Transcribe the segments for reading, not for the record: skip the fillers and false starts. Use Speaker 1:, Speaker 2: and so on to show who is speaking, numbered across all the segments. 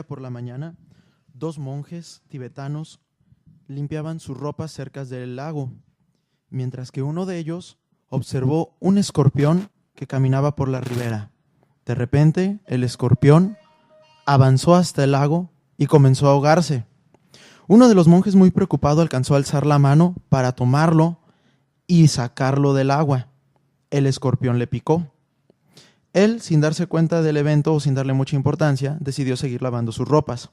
Speaker 1: por la mañana, dos monjes tibetanos limpiaban sus ropas cerca del lago, mientras que uno de ellos observó un escorpión que caminaba por la ribera. De repente, el escorpión avanzó hasta el lago y comenzó a ahogarse. Uno de los monjes, muy preocupado, alcanzó a alzar la mano para tomarlo y sacarlo del agua. El escorpión le picó. Él, sin darse cuenta del evento o sin darle mucha importancia, decidió seguir lavando sus ropas.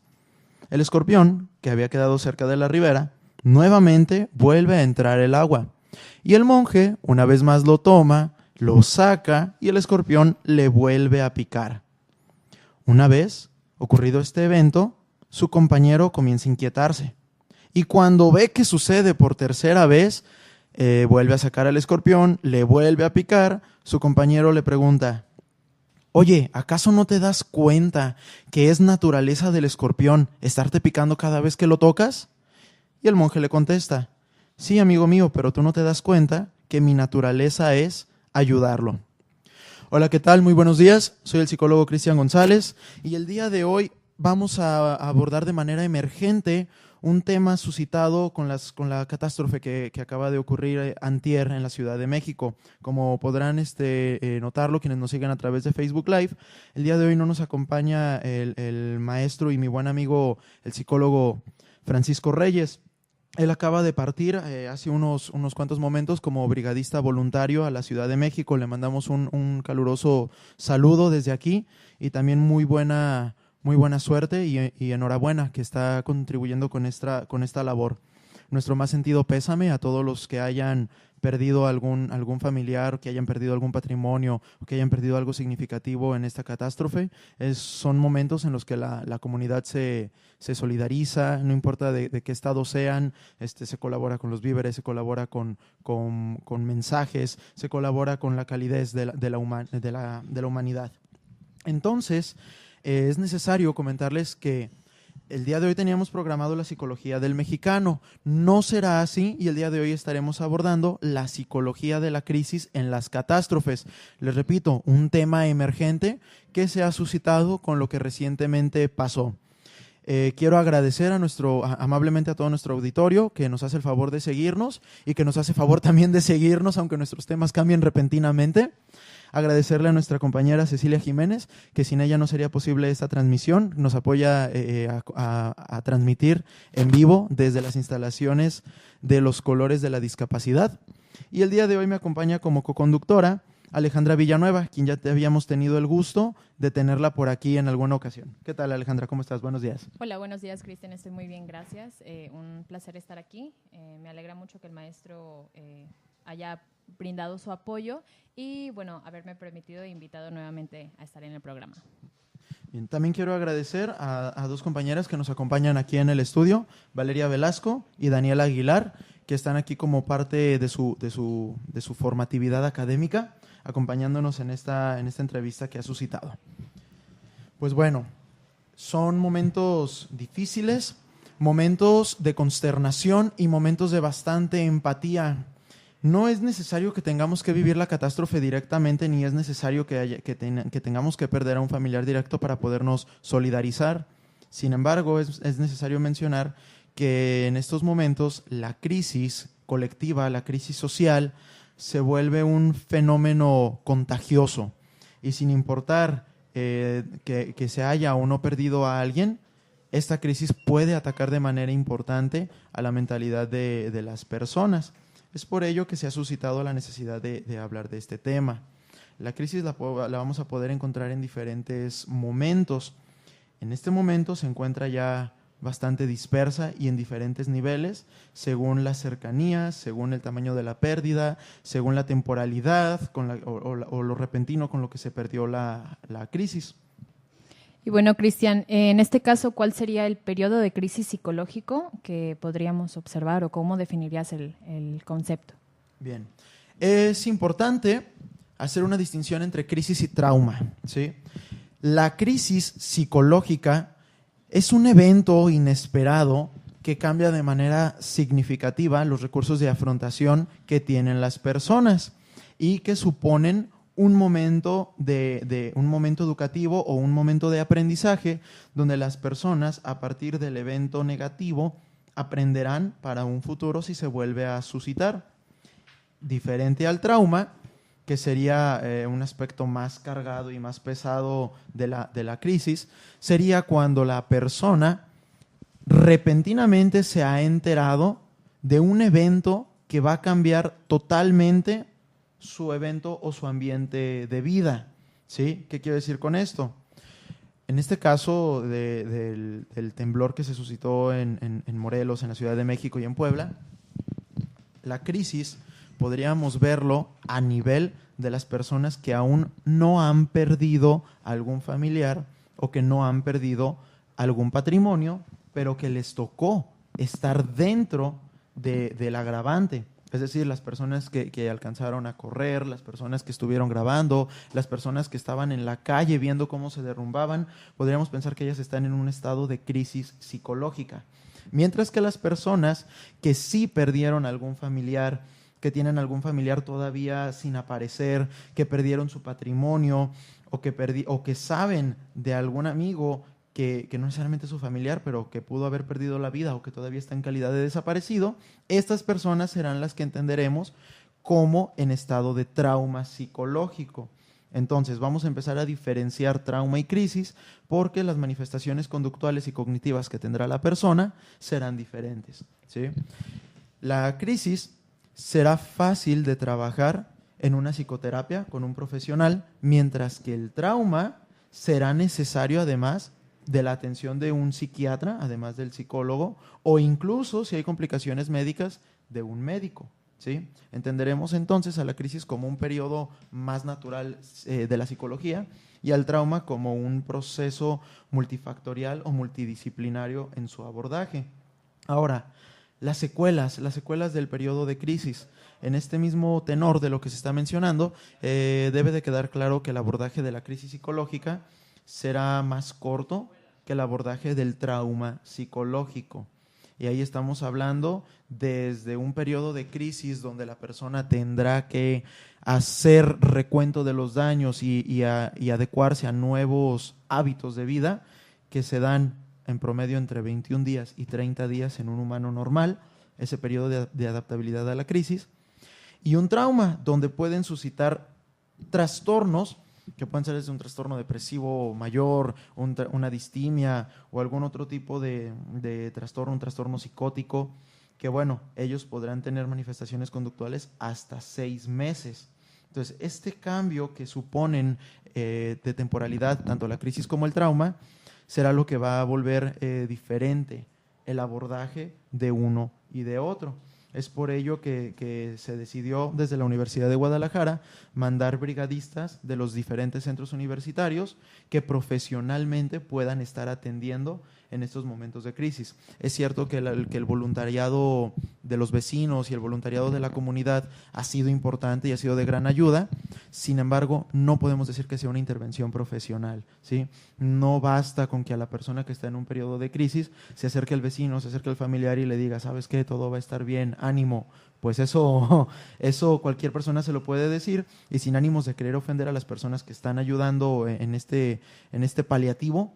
Speaker 1: El escorpión, que había quedado cerca de la ribera, nuevamente vuelve a entrar el agua. Y el monje, una vez más, lo toma, lo saca y el escorpión le vuelve a picar. Una vez ocurrido este evento, su compañero comienza a inquietarse. Y cuando ve que sucede por tercera vez, vuelve a sacar al escorpión, le vuelve a picar. Su compañero le pregunta: oye, ¿acaso no te das cuenta que es naturaleza del escorpión estarte picando cada vez que lo tocas? Y el monje le contesta: sí, amigo mío, pero tú no te das cuenta que mi naturaleza es ayudarlo. Hola, ¿qué tal? Muy buenos días. Soy el psicólogo Cristian González y el día de hoy vamos a abordar de manera emergente un tema suscitado con la catástrofe que acaba de ocurrir antier en la Ciudad de México. Como podrán notarlo quienes nos siguen a través de Facebook Live, el día de hoy no nos acompaña el maestro y mi buen amigo, el psicólogo Francisco Reyes. Él acaba de partir hace unos cuantos momentos como brigadista voluntario a la Ciudad de México. Le mandamos un caluroso saludo desde aquí y también muy buena suerte y enhorabuena que está contribuyendo con esta labor. Nuestro más sentido pésame a todos los que hayan perdido algún familiar, que hayan perdido algún patrimonio, o que hayan perdido algo significativo en esta catástrofe. Son momentos en los que la comunidad se solidariza, no importa de qué estado sean, se colabora con los víveres, se colabora con mensajes, se colabora con la calidez de la humanidad. Entonces, es necesario comentarles que el día de hoy teníamos programado la psicología del mexicano. No será así y el día de hoy estaremos abordando la psicología de la crisis en las catástrofes. Les repito, un tema emergente que se ha suscitado con lo que recientemente pasó. Quiero agradecer amablemente a todo nuestro auditorio que nos hace el favor de seguirnos y que nos hace favor también de seguirnos aunque nuestros temas cambien repentinamente. Agradecerle a nuestra compañera Cecilia Jiménez, que sin ella no sería posible esta transmisión. Nos apoya a transmitir en vivo desde las instalaciones de los Colores de la Discapacidad. Y el día de hoy me acompaña como coconductora Alejandra Villanueva, quien ya habíamos tenido el gusto de tenerla por aquí en alguna ocasión. ¿Qué tal, Alejandra? ¿Cómo estás? Buenos días.
Speaker 2: Hola, buenos días, Cristian. Estoy muy bien, gracias. Un placer estar aquí. Me alegra mucho que el maestro haya brindado su apoyo y, bueno, haberme permitido e invitado nuevamente a estar en el programa.
Speaker 1: Bien, también quiero agradecer a dos compañeras que nos acompañan aquí en el estudio, Valeria Velasco y Daniela Aguilar, que están aquí como parte de su formatividad académica, acompañándonos en esta entrevista que ha suscitado. Pues bueno, son momentos difíciles, momentos de consternación y momentos de bastante empatía. No es necesario que tengamos que vivir la catástrofe directamente, ni es necesario que tengamos que perder a un familiar directo para podernos solidarizar. Sin embargo, es necesario mencionar que en estos momentos la crisis colectiva, la crisis social, se vuelve un fenómeno contagioso. Y sin importar que se haya o no perdido a alguien, esta crisis puede atacar de manera importante a la mentalidad de las personas. Es por ello que se ha suscitado la necesidad de hablar de este tema. La crisis la vamos a poder encontrar en diferentes momentos. En este momento se encuentra ya bastante dispersa y en diferentes niveles, según las cercanías, según el tamaño de la pérdida, según la temporalidad o lo repentino con lo que se perdió la crisis.
Speaker 2: Y bueno, Cristian, en este caso, ¿cuál sería el periodo de crisis psicológico que podríamos observar o cómo definirías el concepto?
Speaker 1: Bien, es importante hacer una distinción entre crisis y trauma, ¿sí? La crisis psicológica es un evento inesperado que cambia de manera significativa los recursos de afrontación que tienen las personas y que suponen un momento un momento educativo o un momento de aprendizaje donde las personas, a partir del evento negativo, aprenderán para un futuro si se vuelve a suscitar. Diferente al trauma, que sería un aspecto más cargado y más pesado de la crisis, sería cuando la persona repentinamente se ha enterado de un evento que va a cambiar totalmente su evento o su ambiente de vida. ¿Sí? ¿Qué quiero decir con esto? En este caso del temblor que se suscitó en Morelos, en la Ciudad de México y en Puebla, la crisis podríamos verlo a nivel de las personas que aún no han perdido algún familiar o que no han perdido algún patrimonio, pero que les tocó estar dentro del agravante. Es decir, las personas que alcanzaron a correr, las personas que estuvieron grabando, las personas que estaban en la calle viendo cómo se derrumbaban, podríamos pensar que ellas están en un estado de crisis psicológica. Mientras que las personas que sí perdieron algún familiar, que tienen algún familiar todavía sin aparecer, que perdieron su patrimonio o que saben de algún amigo que no necesariamente es su familiar, pero que pudo haber perdido la vida o que todavía está en calidad de desaparecido, estas personas serán las que entenderemos como en estado de trauma psicológico. Entonces, vamos a empezar a diferenciar trauma y crisis porque las manifestaciones conductuales y cognitivas que tendrá la persona serán diferentes, ¿sí? La crisis será fácil de trabajar en una psicoterapia con un profesional, mientras que el trauma será necesario además de la atención de un psiquiatra, además del psicólogo, o incluso, si hay complicaciones médicas, de un médico. ¿Sí? Entenderemos entonces a la crisis como un periodo más natural de la psicología y al trauma como un proceso multifactorial o multidisciplinario en su abordaje. Ahora, las secuelas del periodo de crisis. En este mismo tenor de lo que se está mencionando, debe de quedar claro que el abordaje de la crisis psicológica será más corto que el abordaje del trauma psicológico. Y ahí estamos hablando desde un periodo de crisis donde la persona tendrá que hacer recuento de los daños y adecuarse a nuevos hábitos de vida que se dan en promedio entre 21 días y 30 días en un humano normal, ese periodo de adaptabilidad a la crisis. Y un trauma donde pueden suscitar trastornos que pueden ser desde un trastorno depresivo mayor, una distimia o algún otro tipo de trastorno, un trastorno psicótico, que bueno, ellos podrán tener manifestaciones conductuales hasta 6 meses. Entonces, este cambio que suponen de temporalidad, tanto la crisis como el trauma, será lo que va a volver diferente el abordaje de uno y de otro. Es por ello que se decidió desde la Universidad de Guadalajara mandar brigadistas de los diferentes centros universitarios que profesionalmente puedan estar atendiendo en estos momentos de crisis. Es cierto que el voluntariado de los vecinos y el voluntariado de la comunidad ha sido importante y ha sido de gran ayuda, sin embargo, no podemos decir que sea una intervención profesional, ¿sí? No basta con que a la persona que está en un periodo de crisis se acerque al vecino, se acerque al familiar y le diga, ¿sabes qué? Todo va a estar bien, ánimo. Pues eso cualquier persona se lo puede decir y sin ánimos de querer ofender a las personas que están ayudando en este paliativo,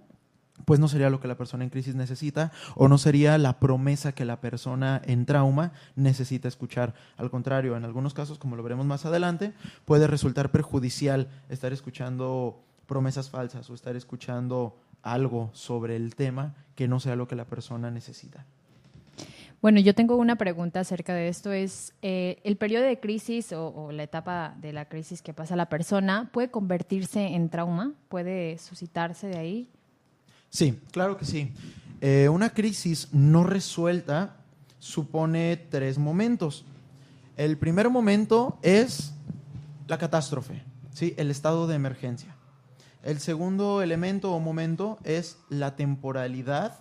Speaker 1: pues no sería lo que la persona en crisis necesita o no sería la promesa que la persona en trauma necesita escuchar. Al contrario, en algunos casos, como lo veremos más adelante, puede resultar perjudicial estar escuchando promesas falsas o estar escuchando algo sobre el tema que no sea lo que la persona necesita.
Speaker 2: Bueno, yo tengo una pregunta acerca de esto. Es el periodo de crisis o la etapa de la crisis que pasa la persona, ¿puede convertirse en trauma? ¿Puede suscitarse de ahí?
Speaker 1: Sí, claro que sí. Una crisis no resuelta supone 3 momentos. El primer momento es la catástrofe, ¿sí? El estado de emergencia. El segundo elemento o momento es la temporalidad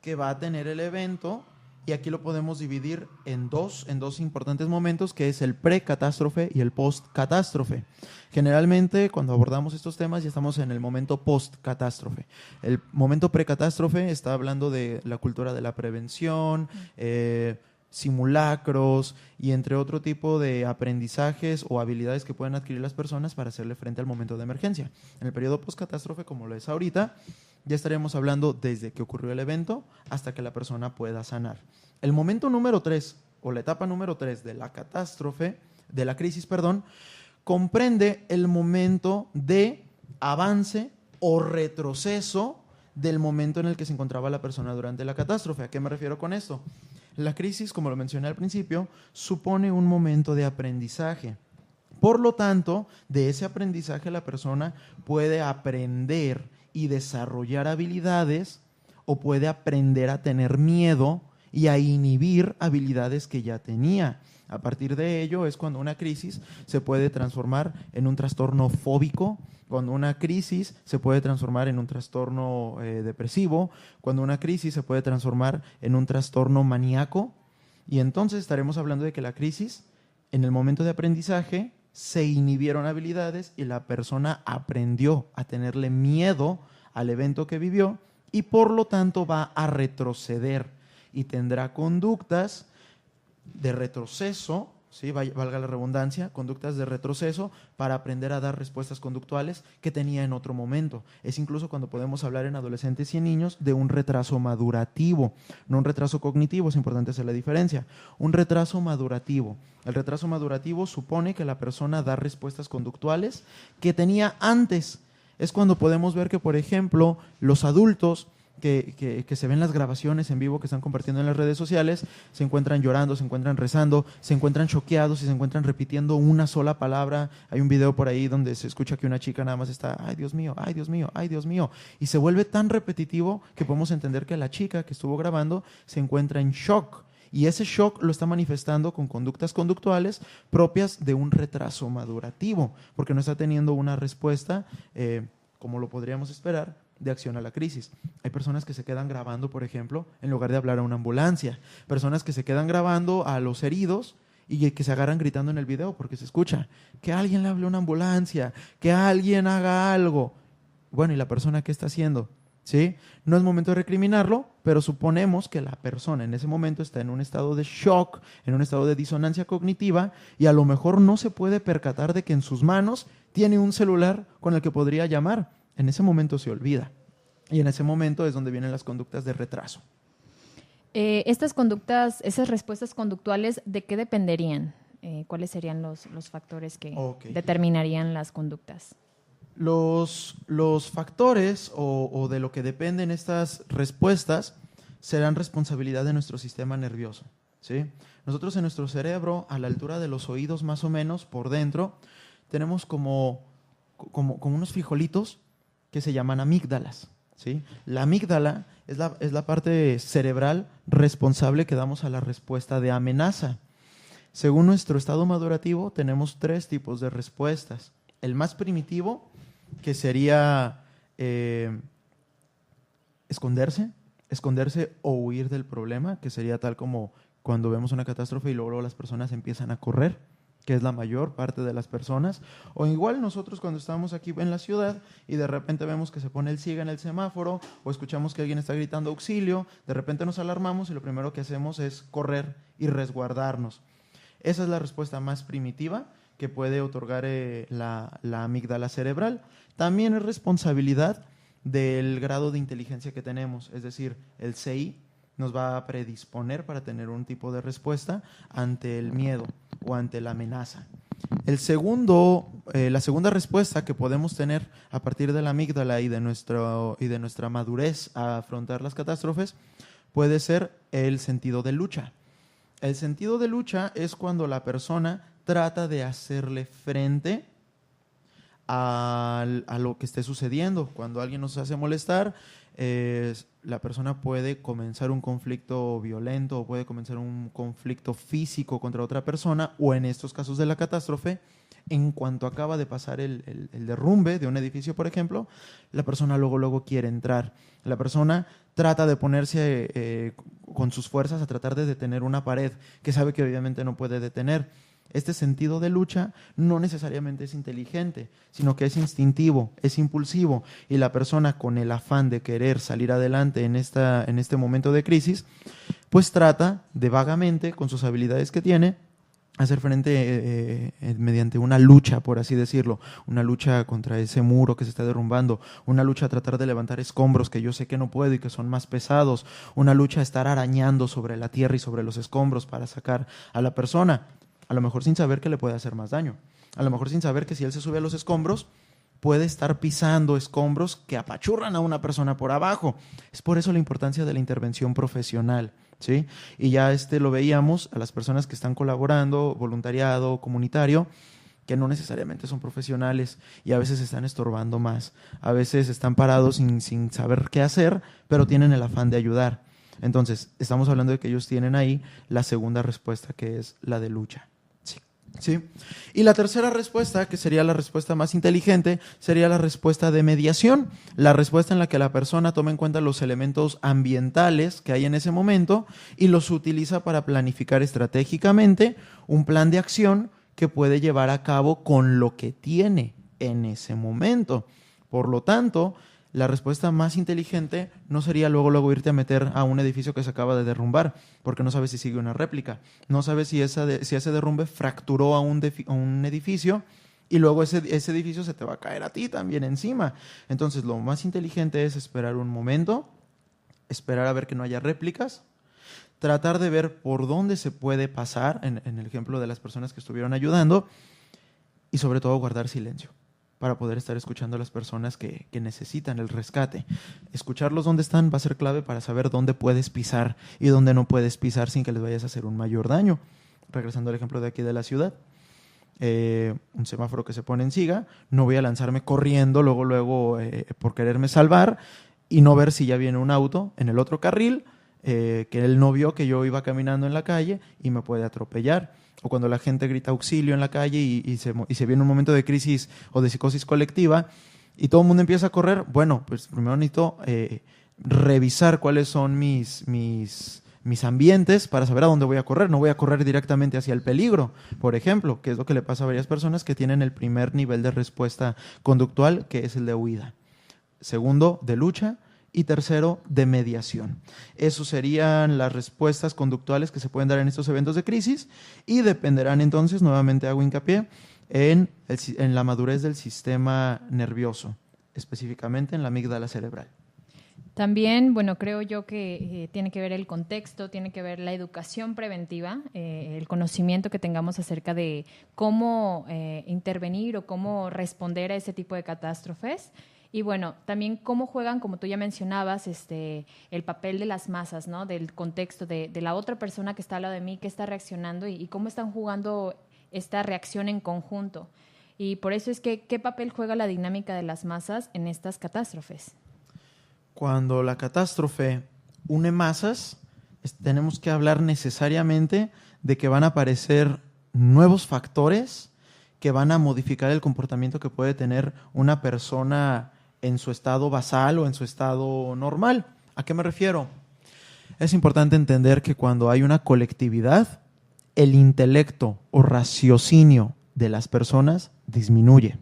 Speaker 1: que va a tener el evento, y aquí lo podemos dividir en dos importantes momentos, que es el pre-catástrofe y el post-catástrofe. Generalmente, cuando abordamos estos temas, ya estamos en el momento post-catástrofe. El momento pre-catástrofe está hablando de la cultura de la prevención, simulacros y entre otro tipo de aprendizajes o habilidades que pueden adquirir las personas para hacerle frente al momento de emergencia. En el periodo postcatástrofe, como lo es ahorita, ya estaríamos hablando desde que ocurrió el evento hasta que la persona pueda sanar. El momento número 3 o la etapa número 3 de la catástrofe, de la crisis, perdón, comprende el momento de avance o retroceso del momento en el que se encontraba la persona durante la catástrofe. ¿A qué me refiero con esto? La crisis, como lo mencioné al principio, supone un momento de aprendizaje. Por lo tanto, de ese aprendizaje la persona puede aprender y desarrollar habilidades o puede aprender a tener miedo y a inhibir habilidades que ya tenía. A partir de ello es cuando una crisis se puede transformar en un trastorno fóbico, cuando una crisis se puede transformar en un trastorno depresivo, cuando una crisis se puede transformar en un trastorno maníaco. Y entonces estaremos hablando de que la crisis, en el momento de aprendizaje, se inhibieron habilidades y la persona aprendió a tenerle miedo al evento que vivió y por lo tanto va a retroceder y tendrá conductas de retroceso, ¿sí? Valga la redundancia, conductas de retroceso para aprender a dar respuestas conductuales que tenía en otro momento. Es incluso cuando podemos hablar en adolescentes y en niños de un retraso madurativo, no un retraso cognitivo, es importante hacer la diferencia. Un retraso madurativo. El retraso madurativo supone que la persona da respuestas conductuales que tenía antes. Es cuando podemos ver que, por ejemplo, los adultos que se ven las grabaciones en vivo que están compartiendo en las redes sociales, se encuentran llorando, se encuentran rezando, se encuentran choqueados y se encuentran repitiendo una sola palabra. Hay un video por ahí donde se escucha que una chica nada más está, ay Dios mío, ay Dios mío, ay Dios mío, y se vuelve tan repetitivo que podemos entender que la chica que estuvo grabando se encuentra en shock. Y ese shock lo está manifestando con conductas conductuales propias de un retraso madurativo, porque no está teniendo una respuesta, como lo podríamos esperar, de acción a la crisis. Hay personas que se quedan grabando, por ejemplo, en lugar de hablar a una ambulancia. Personas que se quedan grabando a los heridos y que se agarran gritando en el video porque se escucha que alguien le hable a una ambulancia, que alguien haga algo. Bueno, ¿y la persona qué está haciendo? ¿Sí? No es momento de recriminarlo, pero suponemos que la persona en ese momento está en un estado de shock, en un estado de disonancia cognitiva y a lo mejor no se puede percatar de que en sus manos tiene un celular con el que podría llamar. En ese momento se olvida y en ese momento es donde vienen las conductas de retraso.
Speaker 2: Estas conductas, esas respuestas conductuales, ¿de qué dependerían? ¿Cuáles serían los factores que determinarían las conductas?
Speaker 1: Los factores o de lo que dependen estas respuestas serán responsabilidad de nuestro sistema nervioso, ¿sí? Nosotros en nuestro cerebro, a la altura de los oídos más o menos, por dentro, tenemos como unos frijolitos que se llaman amígdalas, ¿sí? La amígdala es la parte cerebral responsable que damos a la respuesta de amenaza. Según nuestro estado madurativo, tenemos 3 tipos de respuestas. El más primitivo, que sería esconderse o huir del problema, que sería tal como cuando vemos una catástrofe y luego las personas empiezan a correr, que es la mayor parte de las personas, o igual nosotros cuando estamos aquí en la ciudad y de repente vemos que se pone el siga en el semáforo o escuchamos que alguien está gritando auxilio, de repente nos alarmamos y lo primero que hacemos es correr y resguardarnos. Esa es la respuesta más primitiva que puede otorgar la amígdala cerebral. También es responsabilidad del grado de inteligencia que tenemos, es decir, el CI nos va a predisponer para tener un tipo de respuesta ante el miedo o ante la amenaza. La segunda respuesta que podemos tener a partir de la amígdala y de nuestra madurez a afrontar las catástrofes puede ser el sentido de lucha. El sentido de lucha es cuando la persona trata de hacerle frente a lo que esté sucediendo. Cuando alguien nos hace molestar, la persona puede comenzar un conflicto violento o puede comenzar un conflicto físico contra otra persona, o en estos casos de la catástrofe, en cuanto acaba de pasar el derrumbe de un edificio, por ejemplo, la persona luego quiere entrar. La persona trata de ponerse con sus fuerzas a tratar de detener una pared que sabe que obviamente no puede detener. Este sentido de lucha no necesariamente es inteligente, sino que es instintivo, es impulsivo, y la persona con el afán de querer salir adelante en este momento de crisis, pues trata de vagamente, con sus habilidades que tiene, hacer frente mediante una lucha, por así decirlo, una lucha contra ese muro que se está derrumbando, una lucha a tratar de levantar escombros que yo sé que no puedo y que son más pesados, una lucha a estar arañando sobre la tierra y sobre los escombros para sacar a la persona, a lo mejor sin saber que le puede hacer más daño, a lo mejor sin saber que si él se sube a los escombros, puede estar pisando escombros que apachurran a una persona por abajo. Es por eso la importancia de la intervención profesional, ¿sí? Y ya lo veíamos a las personas que están colaborando, voluntariado, comunitario, que no necesariamente son profesionales y a veces están estorbando más. A veces están parados sin saber qué hacer, pero tienen el afán de ayudar. Entonces, estamos hablando de que ellos tienen ahí la segunda respuesta, que es la de lucha. ¿Sí? Y la tercera respuesta, que sería la respuesta más inteligente, sería la respuesta de mediación, la respuesta en la que la persona toma en cuenta los elementos ambientales que hay en ese momento y los utiliza para planificar estratégicamente un plan de acción que puede llevar a cabo con lo que tiene en ese momento. Por lo tanto, la respuesta más inteligente no sería luego irte a meter a un edificio que se acaba de derrumbar, porque no sabes si sigue una réplica, no sabes si ese derrumbe fracturó a un edificio y luego ese edificio se te va a caer a ti también encima. Entonces, lo más inteligente es esperar un momento, esperar a ver que no haya réplicas, tratar de ver por dónde se puede pasar, en el ejemplo de las personas que estuvieron ayudando, y sobre todo guardar silencio, para poder estar escuchando a las personas que necesitan el rescate. Escucharlos donde están va a ser clave para saber dónde puedes pisar y dónde no puedes pisar sin que les vayas a hacer un mayor daño. Regresando al ejemplo de aquí de la ciudad, un semáforo que se pone en siga, no voy a lanzarme corriendo luego por quererme salvar y no ver si ya viene un auto en el otro carril, que él no vio que yo iba caminando en la calle y me puede atropellar. O cuando la gente grita auxilio en la calle y se viene un momento de crisis o de psicosis colectiva y todo el mundo empieza a correr, bueno, pues primero necesito revisar cuáles son mis ambientes para saber a dónde voy a correr. No voy a correr directamente hacia el peligro, por ejemplo, que es lo que le pasa a varias personas que tienen el primer nivel de respuesta conductual, que es el de huida. Segundo, de lucha. Y tercero, de mediación. Esas serían las respuestas conductuales que se pueden dar en estos eventos de crisis y dependerán entonces, nuevamente hago hincapié, en la madurez del sistema nervioso, específicamente en la amígdala cerebral.
Speaker 2: También, bueno, creo yo que tiene que ver el contexto, tiene que ver la educación preventiva, el conocimiento que tengamos acerca de cómo intervenir o cómo responder a ese tipo de catástrofes. Y bueno, también cómo juegan, como tú ya mencionabas, el papel de las masas, ¿no? Del contexto de la otra persona que está al lado de mí, que está reaccionando y cómo están jugando esta reacción en conjunto. Y por eso es que, ¿qué papel juega la dinámica de las masas en estas catástrofes?
Speaker 1: Cuando la catástrofe une masas, tenemos que hablar necesariamente de que van a aparecer nuevos factores que van a modificar el comportamiento que puede tener una persona en su estado basal o en su estado normal. ¿A qué me refiero? Es importante entender que cuando hay una colectividad, el intelecto o raciocinio de las personas disminuye.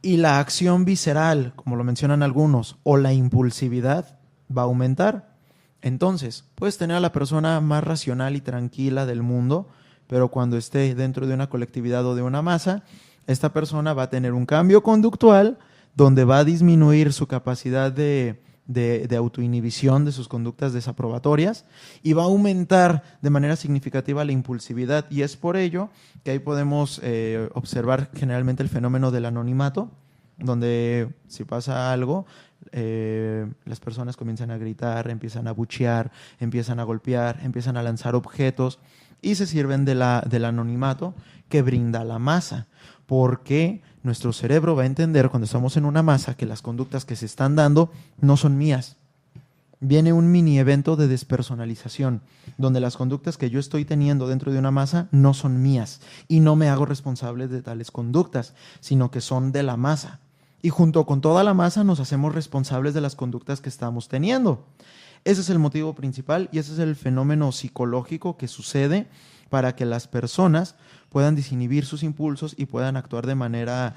Speaker 1: Y la acción visceral, como lo mencionan algunos, o la impulsividad va a aumentar. Entonces, puedes tener a la persona más racional y tranquila del mundo, pero cuando esté dentro de una colectividad o de una masa, esta persona va a tener un cambio conductual donde va a disminuir su capacidad de autoinhibición de sus conductas desaprobatorias y va a aumentar de manera significativa la impulsividad. Y es por ello que ahí podemos observar generalmente el fenómeno del anonimato, donde si pasa algo, las personas comienzan a gritar, empiezan a abuchear, empiezan a golpear, empiezan a lanzar objetos y se sirven del anonimato que brinda la masa, porque nuestro cerebro va a entender cuando estamos en una masa que las conductas que se están dando no son mías. Viene un mini evento de despersonalización, donde las conductas que yo estoy teniendo dentro de una masa no son mías y no me hago responsable de tales conductas, sino que son de la masa. Y junto con toda la masa nos hacemos responsables de las conductas que estamos teniendo. Ese es el motivo principal y ese es el fenómeno psicológico que sucede para que las personas puedan desinhibir sus impulsos y puedan actuar de manera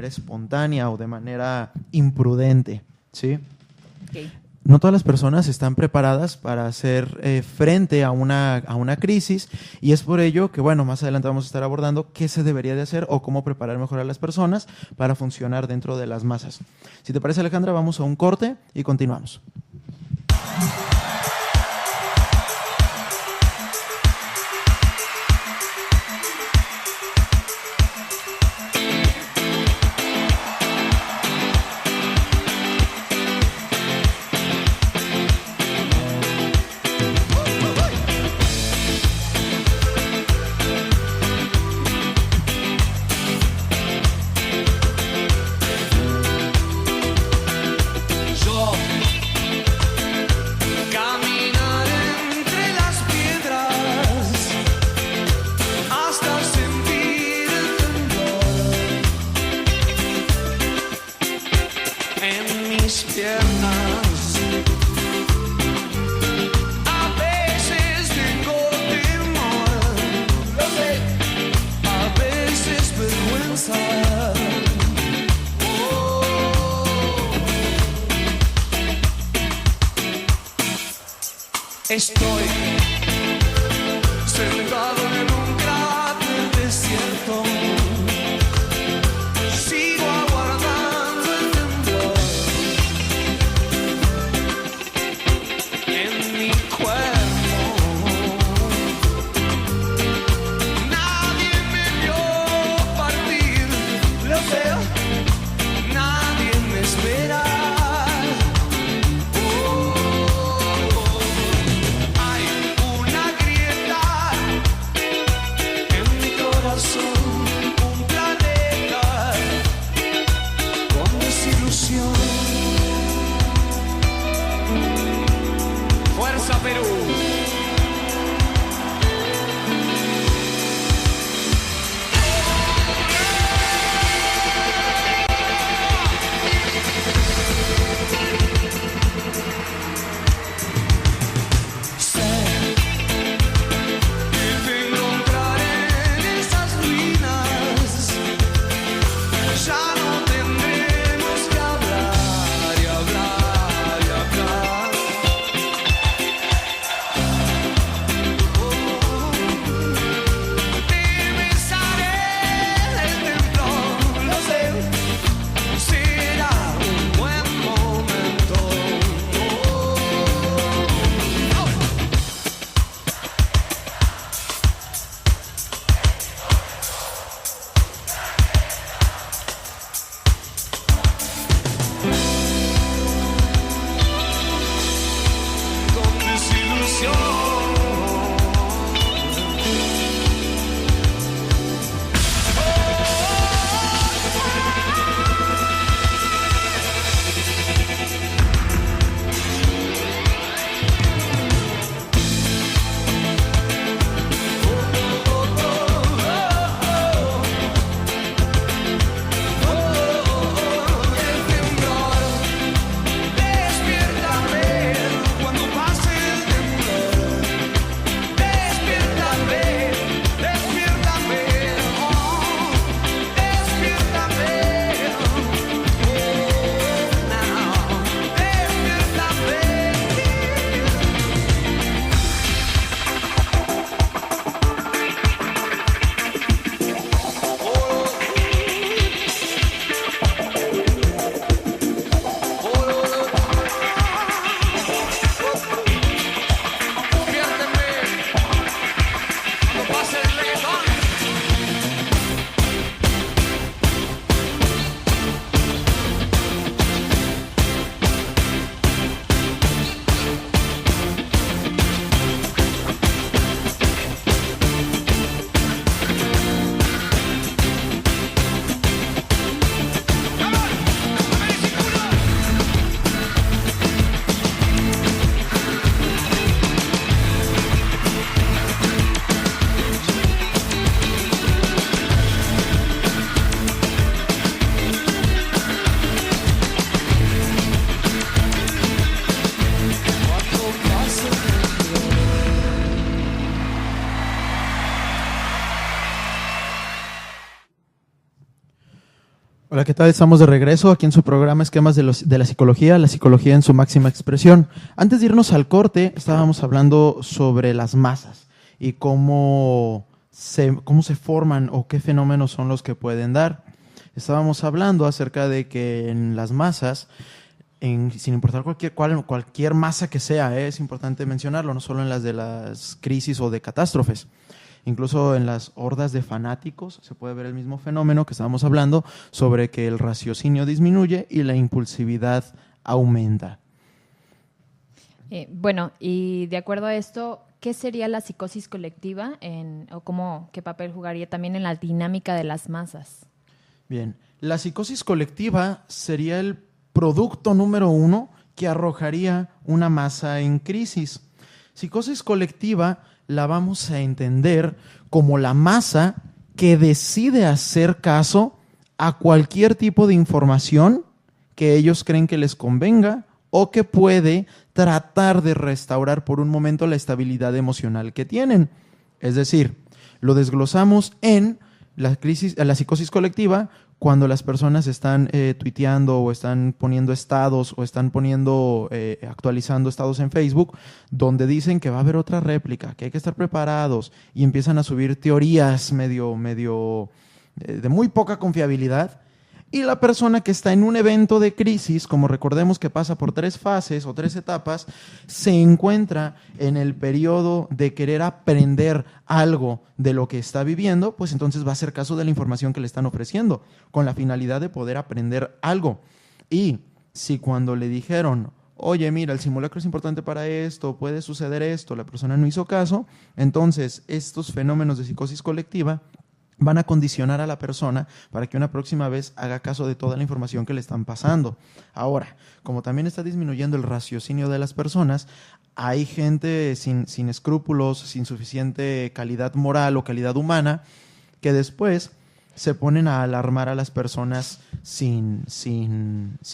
Speaker 1: espontánea o de manera imprudente, ¿sí?
Speaker 2: Okay.
Speaker 1: No todas las personas están preparadas para hacer frente a una crisis y es por ello que, bueno, más adelante vamos a estar abordando qué se debería de hacer o cómo preparar mejor a las personas para funcionar dentro de las masas. Si te parece, Alejandra, vamos a un corte y continuamos.
Speaker 3: Estoy sentado en un cráter desierto, sigo aguardando el temblor en mi cuerpo. Nadie me vio partir, lo sé, nadie me espera.
Speaker 1: Hola, ¿qué tal? Estamos de regreso aquí en su programa Esquemas de la psicología en su máxima expresión. Antes de irnos al corte, estábamos hablando sobre las masas y cómo se forman o qué fenómenos son los que pueden dar. Estábamos hablando acerca de que en las masas, sin importar cualquier masa que sea, es importante mencionarlo, no solo en las de las crisis o de catástrofes. Incluso en las hordas de fanáticos se puede ver el mismo fenómeno que estábamos hablando sobre que el raciocinio disminuye y la impulsividad aumenta.
Speaker 2: Bueno, y de acuerdo a esto, ¿qué sería la psicosis colectiva qué papel jugaría también en la dinámica de las masas?
Speaker 1: Bien, la psicosis colectiva sería el producto número 1 que arrojaría una masa en crisis. Psicosis colectiva la vamos a entender como la masa que decide hacer caso a cualquier tipo de información que ellos creen que les convenga o que puede tratar de restaurar por un momento la estabilidad emocional que tienen. Es decir, lo desglosamos en la psicosis colectiva cuando las personas están tuiteando o están poniendo estados o están actualizando estados en Facebook donde dicen que va a haber otra réplica, que hay que estar preparados y empiezan a subir teorías de muy poca confiabilidad. Y la persona que está en un evento de crisis, como recordemos que pasa por 3 fases o 3 etapas, se encuentra en el periodo de querer aprender algo de lo que está viviendo, pues entonces va a hacer caso de la información que le están ofreciendo, con la finalidad de poder aprender algo. Y si cuando le dijeron, oye, mira, el simulacro es importante para esto, puede suceder esto, la persona no hizo caso, entonces estos fenómenos de psicosis colectiva van a condicionar a la persona para que una próxima vez haga caso de toda la información que le están pasando. Ahora, como también está disminuyendo el raciocinio de las personas, hay gente sin escrúpulos, sin suficiente calidad moral o calidad humana, que después se ponen a alarmar a las personas sin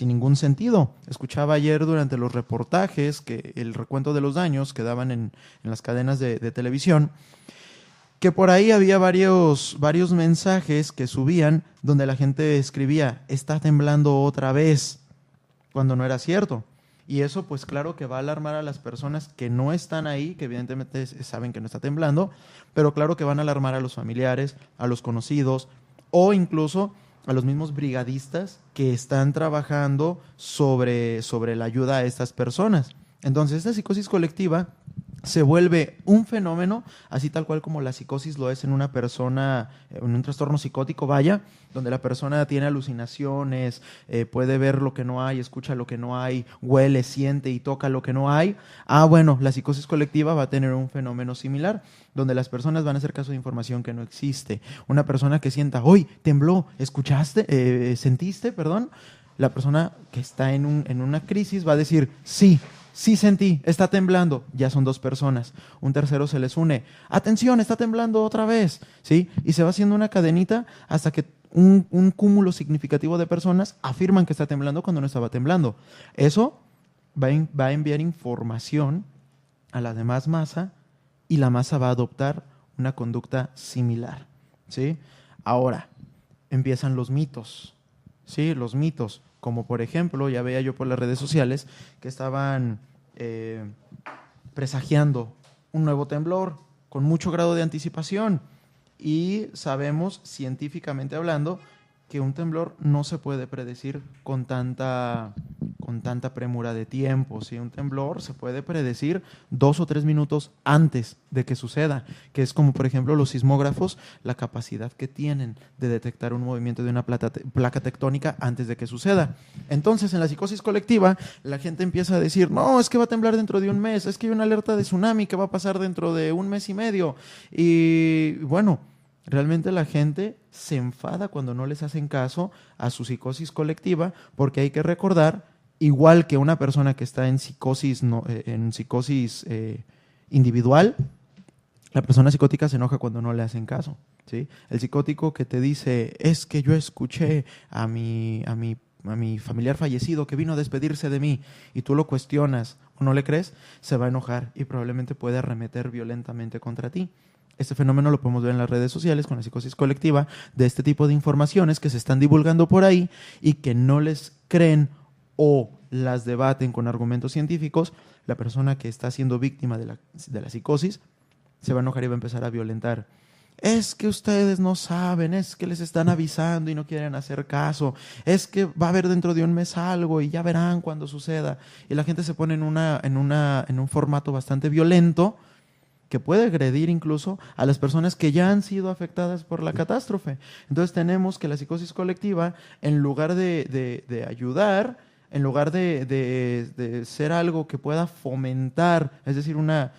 Speaker 1: ningún sentido. Escuchaba ayer durante los reportajes que el recuento de los daños que daban en las cadenas de televisión, que por ahí había varios mensajes que subían donde la gente escribía, está temblando otra vez, cuando no era cierto. Y eso pues claro que va a alarmar a las personas que no están ahí, que evidentemente saben que no está temblando, pero claro que van a alarmar a los familiares, a los conocidos o incluso a los mismos brigadistas que están trabajando sobre la ayuda a estas personas. Entonces esta psicosis colectiva se vuelve un fenómeno, así tal cual como la psicosis lo es en una persona, en un trastorno psicótico, vaya, donde la persona tiene alucinaciones, puede ver lo que no hay, escucha lo que no hay, huele, siente y toca lo que no hay. Bueno, la psicosis colectiva va a tener un fenómeno similar, donde las personas van a hacer caso de información que no existe. Una persona que sienta, hoy tembló, ¿escuchaste? ¿Sentiste? Perdón. La persona que está en una crisis va a decir, sí sentí, está temblando. Ya son 2 personas. Un tercero se les une. Atención, está temblando otra vez. ¿Sí? Y se va haciendo una cadenita hasta que un cúmulo significativo de personas afirman que está temblando cuando no estaba temblando. Eso va a enviar información a la demás masa y la masa va a adoptar una conducta similar. ¿Sí? Ahora, empiezan los mitos. ¿Sí? Los mitos. Como por ejemplo, ya veía yo por las redes sociales que estaban presagiando un nuevo temblor con mucho grado de anticipación. Y sabemos, científicamente hablando, que un temblor no se puede predecir con tanta premura de tiempo. ¿Sí? Un temblor se puede predecir 2 o 3 minutos antes de que suceda, que es como, por ejemplo, los sismógrafos, la capacidad que tienen de detectar un movimiento de una placa tectónica antes de que suceda. Entonces, en la psicosis colectiva, la gente empieza a decir, no, es que va a temblar dentro de un mes, es que hay una alerta de tsunami que va a pasar dentro de 1 mes y medio. Y bueno, realmente la gente se enfada cuando no les hacen caso a su psicosis colectiva, porque hay que recordar, igual que una persona que está en psicosis individual, la persona psicótica se enoja cuando no le hacen caso. ¿Sí? El psicótico que te dice, es que yo escuché a mi familiar fallecido que vino a despedirse de mí, y tú lo cuestionas o no le crees, se va a enojar y probablemente puede arremeter violentamente contra ti. Este fenómeno lo podemos ver en las redes sociales con la psicosis colectiva, de este tipo de informaciones que se están divulgando por ahí y que no les creen o las debaten con argumentos científicos. La persona que está siendo víctima de la psicosis se va a enojar y va a empezar a violentar. Es que ustedes no saben, es que les están avisando y no quieren hacer caso, es que va a haber dentro de un mes algo y ya verán cuando suceda. Y la gente se pone en un formato bastante violento que puede agredir incluso a las personas que ya han sido afectadas por la catástrofe. Entonces tenemos que la psicosis colectiva, en lugar de ayudar, en lugar de ser algo que pueda fomentar, es decir, una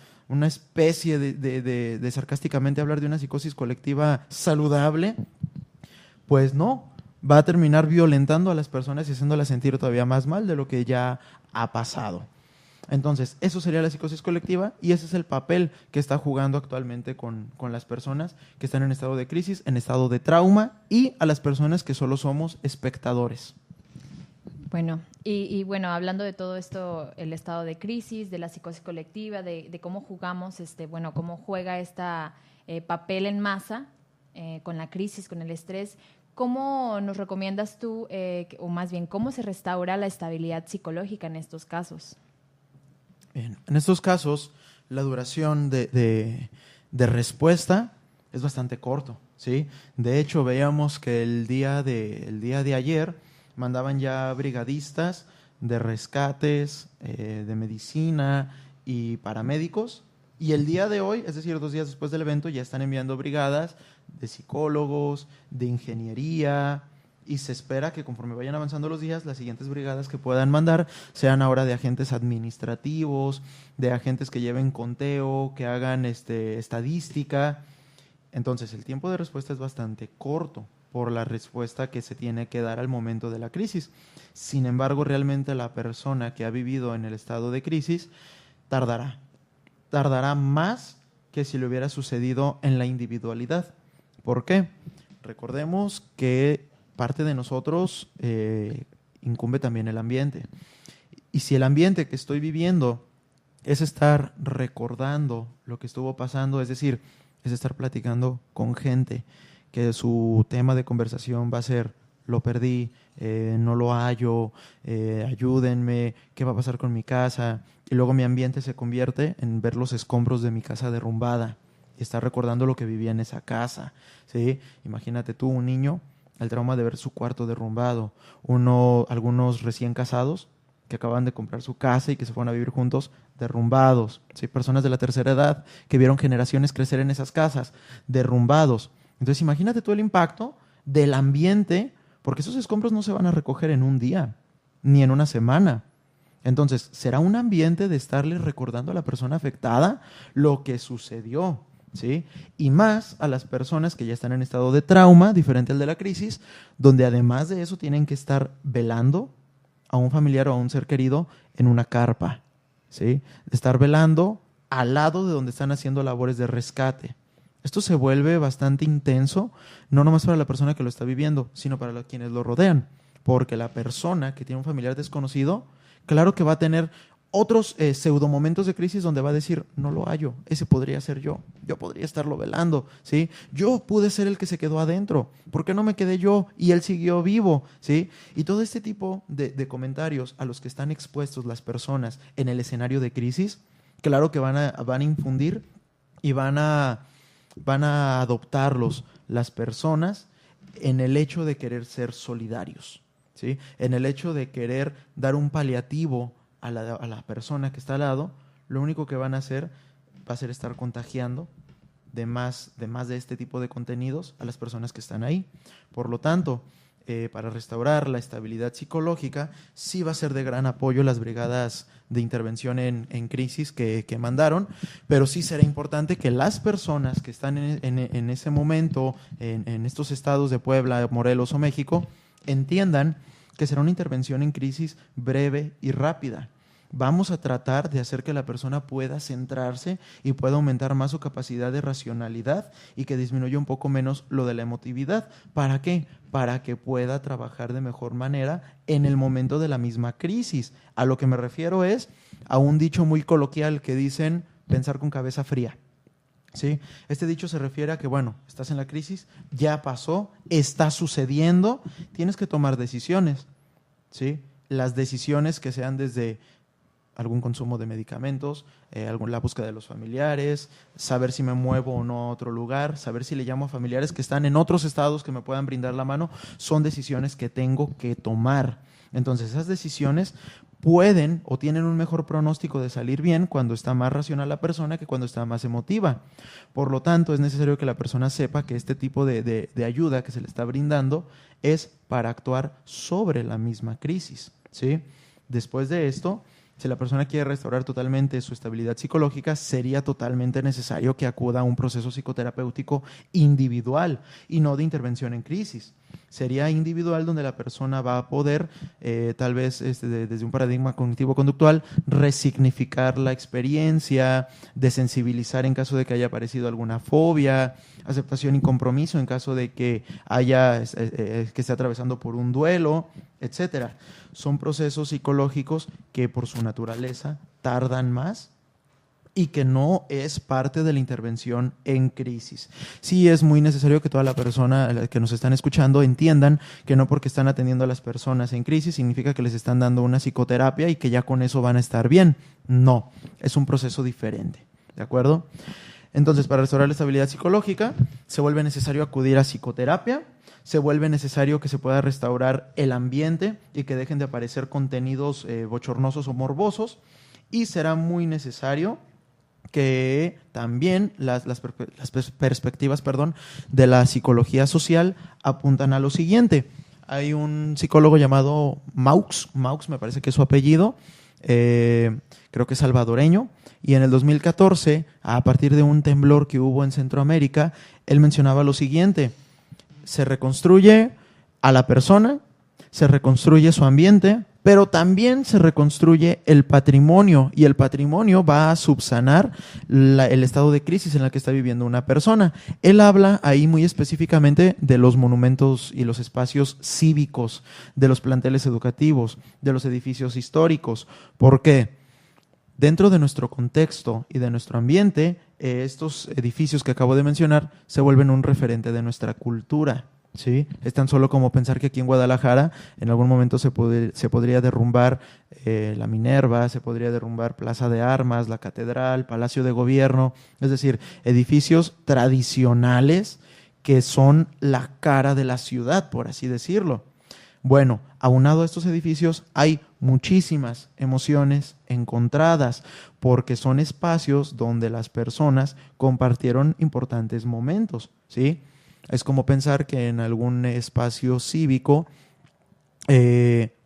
Speaker 1: especie de sarcásticamente hablar de una psicosis colectiva saludable, pues no, va a terminar violentando a las personas y haciéndolas sentir todavía más mal de lo que ya ha pasado. Entonces, eso sería la psicosis colectiva y ese es el papel que está jugando actualmente con las personas que están en estado de crisis, en estado de trauma y a las personas que solo somos espectadores.
Speaker 2: Bueno, y bueno, hablando de todo esto, el estado de crisis, de la psicosis colectiva, de cómo jugamos, bueno, cómo juega esta papel en masa con la crisis, con el estrés, ¿cómo nos recomiendas tú, o más bien, cómo se restaura la estabilidad psicológica en estos casos?
Speaker 1: Bien, en estos casos, la duración de respuesta es bastante corto, ¿sí? De hecho, veíamos que el día de ayer mandaban ya brigadistas de rescates, de medicina y paramédicos. Y el día de hoy, es decir, 2 días después del evento, ya están enviando brigadas de psicólogos, de ingeniería, y se espera que conforme vayan avanzando los días, las siguientes brigadas que puedan mandar sean ahora de agentes administrativos, de agentes que lleven conteo, que hagan estadística. Entonces, el tiempo de respuesta es bastante corto por la respuesta que se tiene que dar al momento de la crisis. Sin embargo, realmente la persona que ha vivido en el estado de crisis tardará más que si le hubiera sucedido en la individualidad. ¿Por qué? Recordemos que parte de nosotros incumbe también el ambiente. Y si el ambiente que estoy viviendo es estar recordando lo que estuvo pasando, es decir, es estar platicando con gente que su tema de conversación va a ser: lo perdí, no lo hallo, ayúdenme, ¿qué va a pasar con mi casa? Y luego mi ambiente se convierte en ver los escombros de mi casa derrumbada y estar recordando lo que vivía en esa casa, ¿sí? Imagínate tú, un niño, el trauma de ver su cuarto derrumbado, algunos recién casados que acaban de comprar su casa y que se fueron a vivir juntos, derrumbados, ¿sí? Personas de la tercera edad que vieron generaciones crecer en esas casas, derrumbados. Entonces imagínate tú el impacto del ambiente, porque esos escombros no se van a recoger en un día, ni en una semana. Entonces, será un ambiente de estarle recordando a la persona afectada lo que sucedió, ¿sí? Y más a las personas que ya están en estado de trauma, diferente al de la crisis, donde además de eso tienen que estar velando a un familiar o a un ser querido en una carpa, ¿sí? De estar velando al lado de donde están haciendo labores de rescate. Esto se vuelve bastante intenso, no nomás para la persona que lo está viviendo, sino para quienes lo rodean, porque la persona que tiene un familiar desconocido, claro que va a tener otros pseudomomentos de crisis donde va a decir: no lo hallo, ese podría ser yo podría estarlo velando, ¿sí? Yo pude ser el que se quedó adentro, ¿por qué no me quedé yo y él siguió vivo? ¿Sí? Y todo este tipo de comentarios a los que están expuestos las personas en el escenario de crisis, claro que van a infundir y van a adoptarlos las personas en el hecho de querer ser solidarios, ¿sí? En el hecho de querer dar un paliativo a la persona que está al lado. Lo único que van a hacer va a ser estar contagiando de más de este tipo de contenidos a las personas que están ahí. Por lo tanto, para restaurar la estabilidad psicológica, sí va a ser de gran apoyo las brigadas de intervención en crisis que mandaron, pero sí será importante que las personas que están en ese momento, en estos estados de Puebla, Morelos o México, entiendan que será una intervención en crisis breve y rápida. Vamos a tratar de hacer que la persona pueda centrarse y pueda aumentar más su capacidad de racionalidad y que disminuya un poco menos lo de la emotividad. ¿Para qué? Para que pueda trabajar de mejor manera en el momento de la misma crisis. A lo que me refiero es a un dicho muy coloquial que dicen: pensar con cabeza fría. ¿Sí? Este dicho se refiere a que, bueno, estás en la crisis, ya pasó, está sucediendo, tienes que tomar decisiones, ¿sí? Las decisiones que sean desde algún consumo de medicamentos, la búsqueda de los familiares, saber si me muevo o no a otro lugar, saber si le llamo a familiares que están en otros estados que me puedan brindar la mano, son decisiones que tengo que tomar. Entonces, esas decisiones pueden o tienen un mejor pronóstico de salir bien cuando está más racional la persona que cuando está más emotiva. Por lo tanto, es necesario que la persona sepa que este tipo de ayuda que se le está brindando es para actuar sobre la misma crisis, ¿sí? Después de esto, si la persona quiere restaurar totalmente su estabilidad psicológica, sería totalmente necesario que acuda a un proceso psicoterapéutico individual y no de intervención en crisis. Sería individual donde la persona va a poder, tal vez desde un paradigma cognitivo-conductual, resignificar la experiencia, desensibilizar en caso de que haya aparecido alguna fobia, aceptación y compromiso en caso de que que esté atravesando por un duelo, etcétera. Son procesos psicológicos que por su naturaleza tardan más y que no es parte de la intervención en crisis. Sí es muy necesario que toda la persona que nos están escuchando entiendan que no porque están atendiendo a las personas en crisis significa que les están dando una psicoterapia y que ya con eso van a estar bien. No, es un proceso diferente, ¿de acuerdo? Entonces, para restaurar la estabilidad psicológica, se vuelve necesario acudir a psicoterapia, se vuelve necesario que se pueda restaurar el ambiente y que dejen de aparecer contenidos bochornosos o morbosos, y será muy necesario que también las perspectivas de la psicología social apuntan a lo siguiente. Hay un psicólogo llamado Maux me parece que es su apellido, creo que es salvadoreño, y en el 2014, a partir de un temblor que hubo en Centroamérica, él mencionaba lo siguiente: se reconstruye a la persona, se reconstruye su ambiente, pero también se reconstruye el patrimonio, y el patrimonio va a subsanar el estado de crisis en el que está viviendo una persona. Él habla ahí muy específicamente de los monumentos y los espacios cívicos, de los planteles educativos, de los edificios históricos. ¿Por qué? Dentro de nuestro contexto y de nuestro ambiente, estos edificios que acabo de mencionar se vuelven un referente de nuestra cultura, ¿sí? Es tan solo como pensar que aquí en Guadalajara en algún momento se podría derrumbar la Minerva, se podría derrumbar Plaza de Armas, la Catedral, Palacio de Gobierno, es decir, edificios tradicionales que son la cara de la ciudad, por así decirlo. Bueno, aunado a estos edificios hay muchísimas emociones encontradas, porque son espacios donde las personas compartieron importantes momentos, ¿sí? Es como pensar que en algún espacio cívico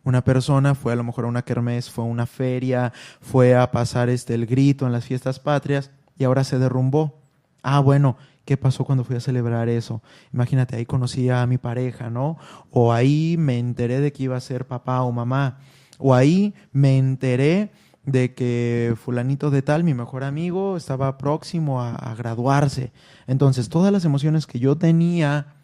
Speaker 1: una persona fue a lo mejor a una kermés, fue a una feria, fue a pasar el grito en las fiestas patrias y ahora se derrumbó. Ah, bueno, ¿qué pasó cuando fui a celebrar eso? Imagínate, ahí conocí a mi pareja, ¿no? O ahí me enteré de que iba a ser papá o mamá. O ahí me enteré de que fulanito de tal, mi mejor amigo, estaba próximo a graduarse. Entonces, todas las emociones que yo tenía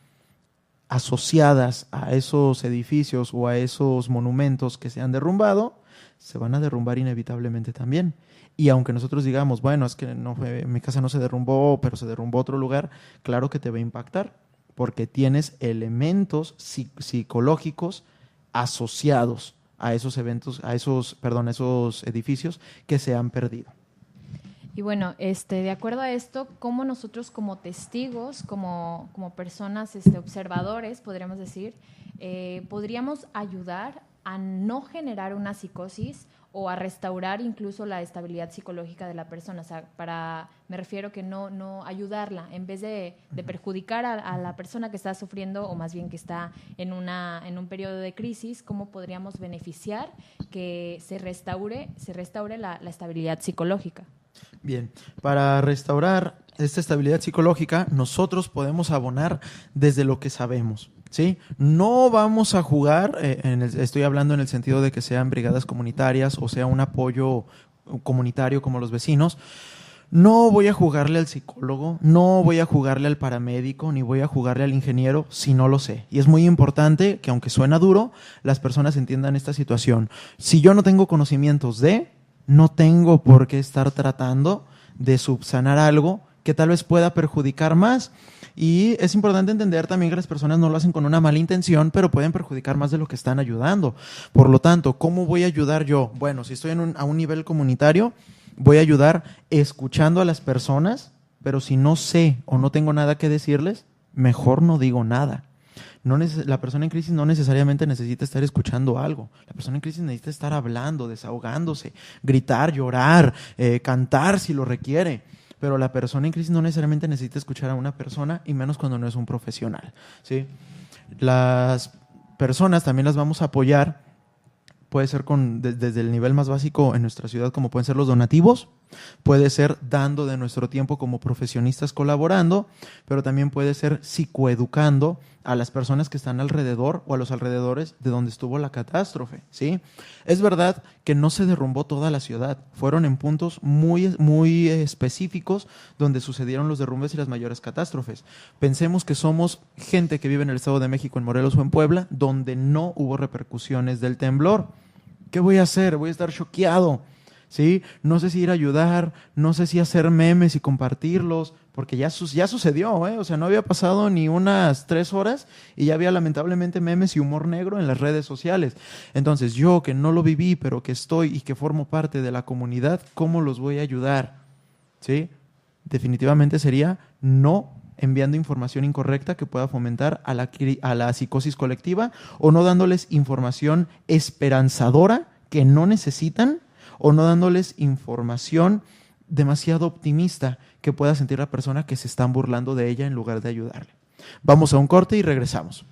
Speaker 1: asociadas a esos edificios o a esos monumentos que se han derrumbado, se van a derrumbar inevitablemente también. Y aunque nosotros digamos, bueno, es que no fue, mi casa no se derrumbó, pero se derrumbó otro lugar, claro que te va a impactar, porque tienes elementos psicológicos asociados a esos eventos, a esos edificios que se han perdido.
Speaker 2: Y bueno, de acuerdo a esto, ¿cómo nosotros como testigos, como personas observadores, podríamos decir, podríamos ayudar a no generar una psicosis o a restaurar incluso la estabilidad psicológica de la persona? O sea, me refiero que no ayudarla, en vez de perjudicar a la persona que está sufriendo, o más bien que está en un periodo de crisis, ¿cómo podríamos beneficiar que se restaure la estabilidad psicológica?
Speaker 1: Bien, para restaurar esta estabilidad psicológica, nosotros podemos abonar desde lo que sabemos, ¿sí? No vamos a jugar, estoy hablando en el sentido de que sean brigadas comunitarias o sea un apoyo comunitario como los vecinos. No voy a jugarle al psicólogo, no voy a jugarle al paramédico, ni voy a jugarle al ingeniero si no lo sé. Y es muy importante que, aunque suena duro, las personas entiendan esta situación. Si yo no tengo conocimientos no tengo por qué estar tratando de subsanar algo que tal vez pueda perjudicar más. Y es importante entender también que las personas no lo hacen con una mala intención, pero pueden perjudicar más de lo que están ayudando. Por lo tanto, ¿cómo voy a ayudar yo? Bueno, si estoy a un nivel comunitario, voy a ayudar escuchando a las personas, pero si no sé o no tengo nada que decirles, mejor no digo nada. La persona en crisis no necesariamente necesita estar escuchando algo. La persona en crisis necesita estar hablando, desahogándose, gritar, llorar, cantar si lo requiere. Pero la persona en crisis no necesariamente necesita escuchar a una persona, y menos cuando no es un profesional, ¿sí? Las personas también las vamos a apoyar, puede ser desde el nivel más básico en nuestra ciudad, como pueden ser los donativos, puede ser dando de nuestro tiempo como profesionistas colaborando, pero también puede ser psicoeducando a las personas que están alrededor o a los alrededores de donde estuvo la catástrofe, ¿sí? Es verdad que no se derrumbó toda la ciudad, fueron en puntos muy específicos donde sucedieron los derrumbes y las mayores catástrofes. Pensemos que somos gente que vive en el Estado de México, en Morelos o en Puebla, donde no hubo repercusiones del temblor. ¿Qué voy a hacer? Voy a estar choqueado, ¿sí? No sé si ir a ayudar, no sé si hacer memes y compartirlos, porque ya sucedió, ¿eh? O sea, no había pasado ni unas 3 horas y ya había lamentablemente memes y humor negro en las redes sociales. Entonces, yo que no lo viví, pero que estoy y que formo parte de la comunidad, ¿cómo los voy a ayudar? ¿Sí? Definitivamente sería no enviando información incorrecta que pueda fomentar a la psicosis colectiva, o no dándoles información esperanzadora que no necesitan, o no dándoles información demasiado optimista que pueda sentir la persona que se están burlando de ella en lugar de ayudarle. Vamos a un corte y regresamos.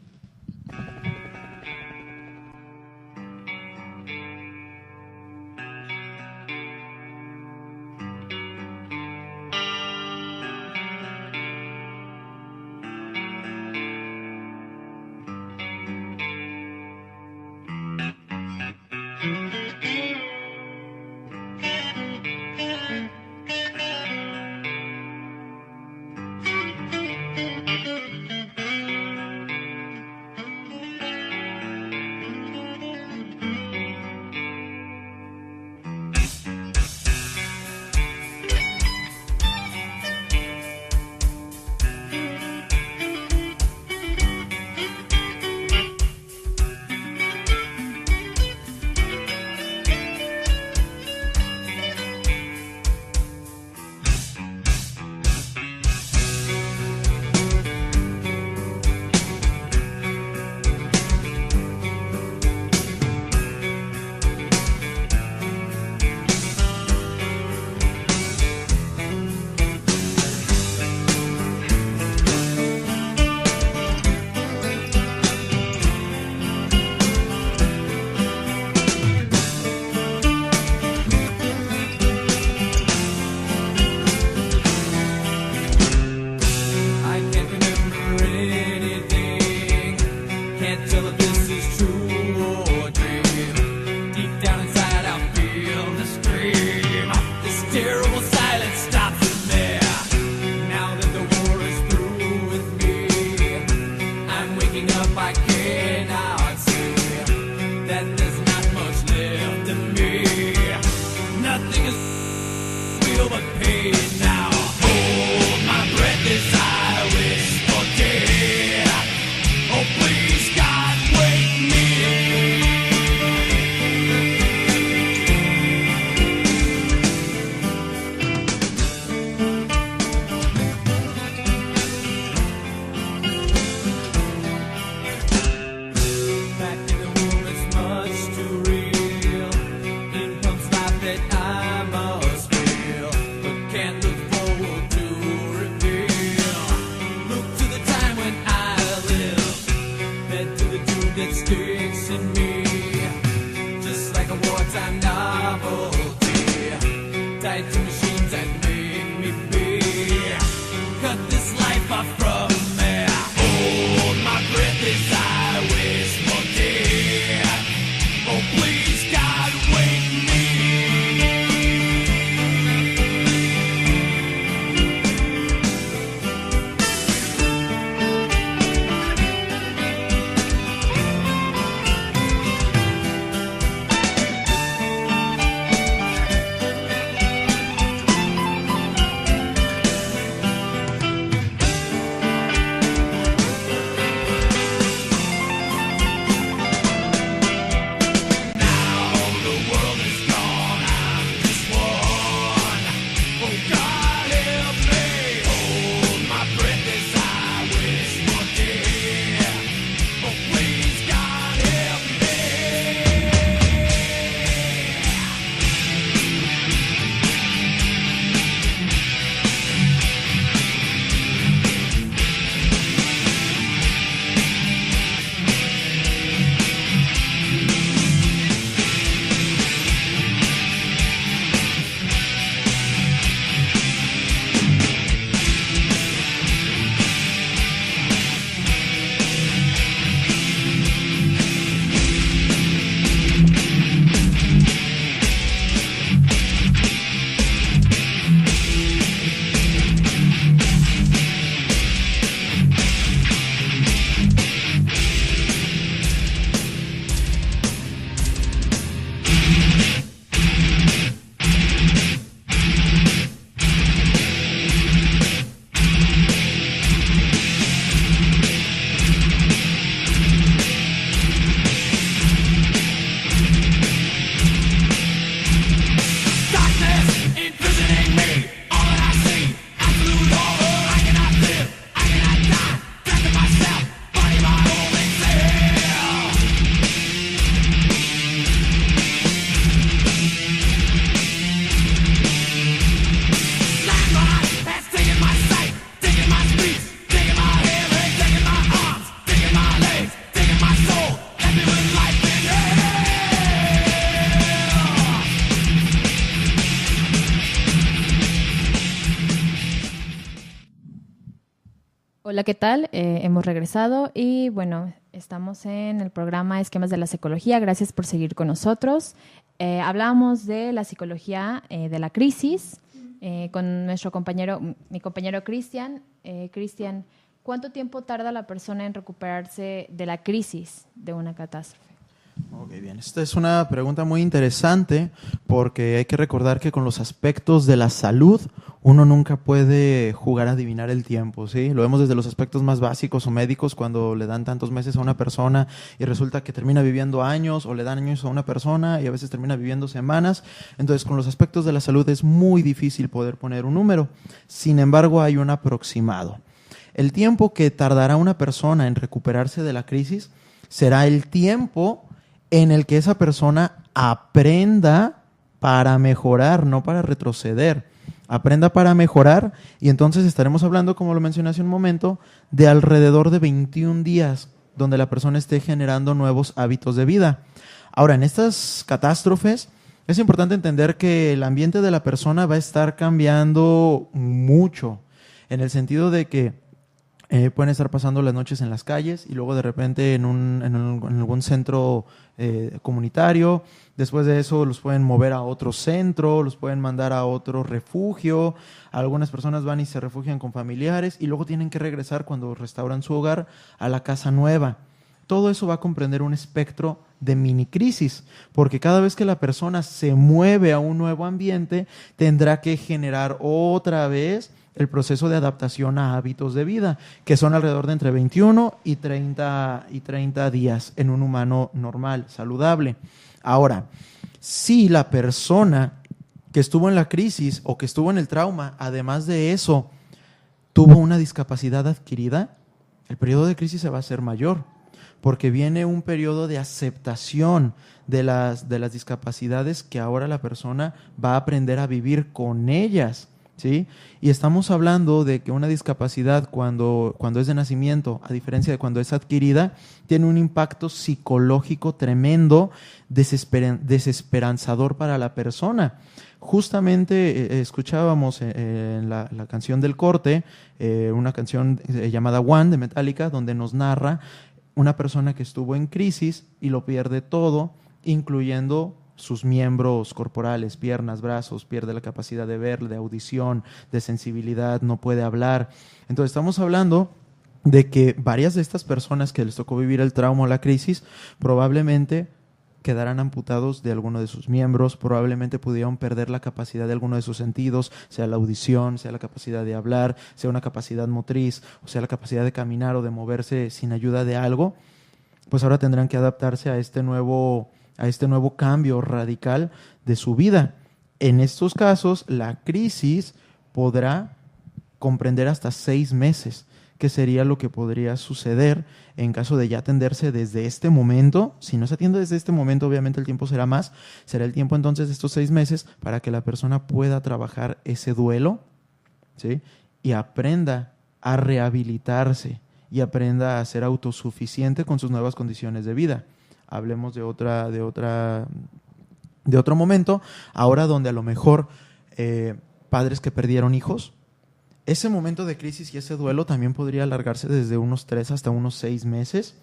Speaker 2: Hola, ¿qué tal? Hemos regresado y bueno, estamos en el programa Esquemas de la Psicología. Gracias por seguir con nosotros. Hablábamos de la psicología de la crisis con mi compañero Cristian. Cristian, ¿cuánto tiempo tarda la persona en recuperarse de la crisis de una catástrofe?
Speaker 1: Ok, bien. Esta es una pregunta muy interesante porque hay que recordar que con los aspectos de la salud uno nunca puede jugar a adivinar el tiempo, ¿sí? Lo vemos desde los aspectos más básicos o médicos cuando le dan tantos meses a una persona y resulta que termina viviendo años, o le dan años a una persona y a veces termina viviendo semanas. Entonces, con los aspectos de la salud es muy difícil poder poner un número. Sin embargo, hay un aproximado. El tiempo que tardará una persona en recuperarse de la crisis será el tiempo en el que esa persona aprenda para mejorar, no para retroceder. Aprenda para mejorar, y entonces estaremos hablando, como lo mencioné hace un momento, de alrededor de 21 días donde la persona esté generando nuevos hábitos de vida. Ahora, en estas catástrofes es importante entender que el ambiente de la persona va a estar cambiando mucho, en el sentido de que pueden estar pasando las noches en las calles y luego de repente en algún centro comunitario. Después de eso los pueden mover a otro centro, los pueden mandar a otro refugio. Algunas personas van y se refugian con familiares y luego tienen que regresar, cuando restauran su hogar, a la casa nueva. Todo eso va a comprender un espectro de mini crisis, porque cada vez que la persona se mueve a un nuevo ambiente, tendrá que generar otra vez el proceso de adaptación a hábitos de vida, que son alrededor de entre 21 y 30 días en un humano normal, saludable. Ahora, si la persona que estuvo en la crisis o que estuvo en el trauma, además de eso, tuvo una discapacidad adquirida, el periodo de crisis se va a hacer mayor, porque viene un periodo de aceptación de las discapacidades que ahora la persona va a aprender a vivir con ellas, ¿sí? Y estamos hablando de que una discapacidad cuando es de nacimiento, a diferencia de cuando es adquirida, tiene un impacto psicológico tremendo, desesperanzador para la persona. Justamente escuchábamos en la canción del corte, una canción llamada One de Metallica, donde nos narra una persona que estuvo en crisis y lo pierde todo, incluyendo sus miembros corporales, piernas, brazos, pierde la capacidad de ver, de audición, de sensibilidad, no puede hablar. Entonces estamos hablando de que varias de estas personas que les tocó vivir el trauma o la crisis probablemente quedarán amputados de alguno de sus miembros, probablemente pudieron perder la capacidad de alguno de sus sentidos, sea la audición, sea la capacidad de hablar, sea una capacidad motriz, o sea la capacidad de caminar o de moverse sin ayuda de algo. Pues ahora tendrán que adaptarse a este nuevo cambio radical de su vida. En estos casos, la crisis podrá comprender hasta 6 meses, que sería lo que podría suceder en caso de ya atenderse desde este momento. Si no se atiende desde este momento, obviamente el tiempo será más. Será el tiempo entonces de estos 6 meses para que la persona pueda trabajar ese duelo, ¿sí? Y aprenda a rehabilitarse y aprenda a ser autosuficiente con sus nuevas condiciones de vida. Hablemos de otro momento, ahora donde a lo mejor padres que perdieron hijos, ese momento de crisis y ese duelo también podría alargarse desde unos 3 hasta unos 6 meses,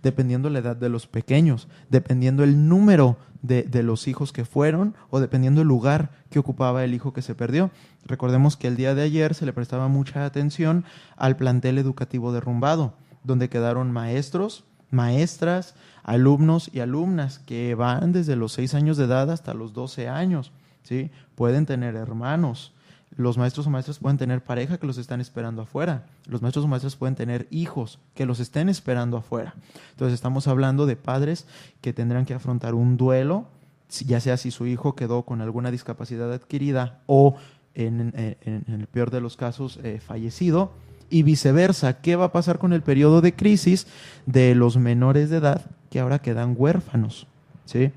Speaker 1: dependiendo la edad de los pequeños, dependiendo el número de los hijos que fueron o dependiendo el lugar que ocupaba el hijo que se perdió. Recordemos que el día de ayer se le prestaba mucha atención al plantel educativo derrumbado, donde quedaron maestros, maestras, alumnos y alumnas que van desde los 6 años de edad hasta los 12 años, ¿sí? Pueden tener hermanos. Los maestros o maestras pueden tener pareja que los están esperando afuera. Los maestros o maestras pueden tener hijos que los estén esperando afuera. Entonces estamos hablando de padres que tendrán que afrontar un duelo, ya sea si su hijo quedó con alguna discapacidad adquirida o en el peor de los casos fallecido, y viceversa. ¿Qué va a pasar con el periodo de crisis de los menores de edad que ahora quedan huérfanos? ¿Sí?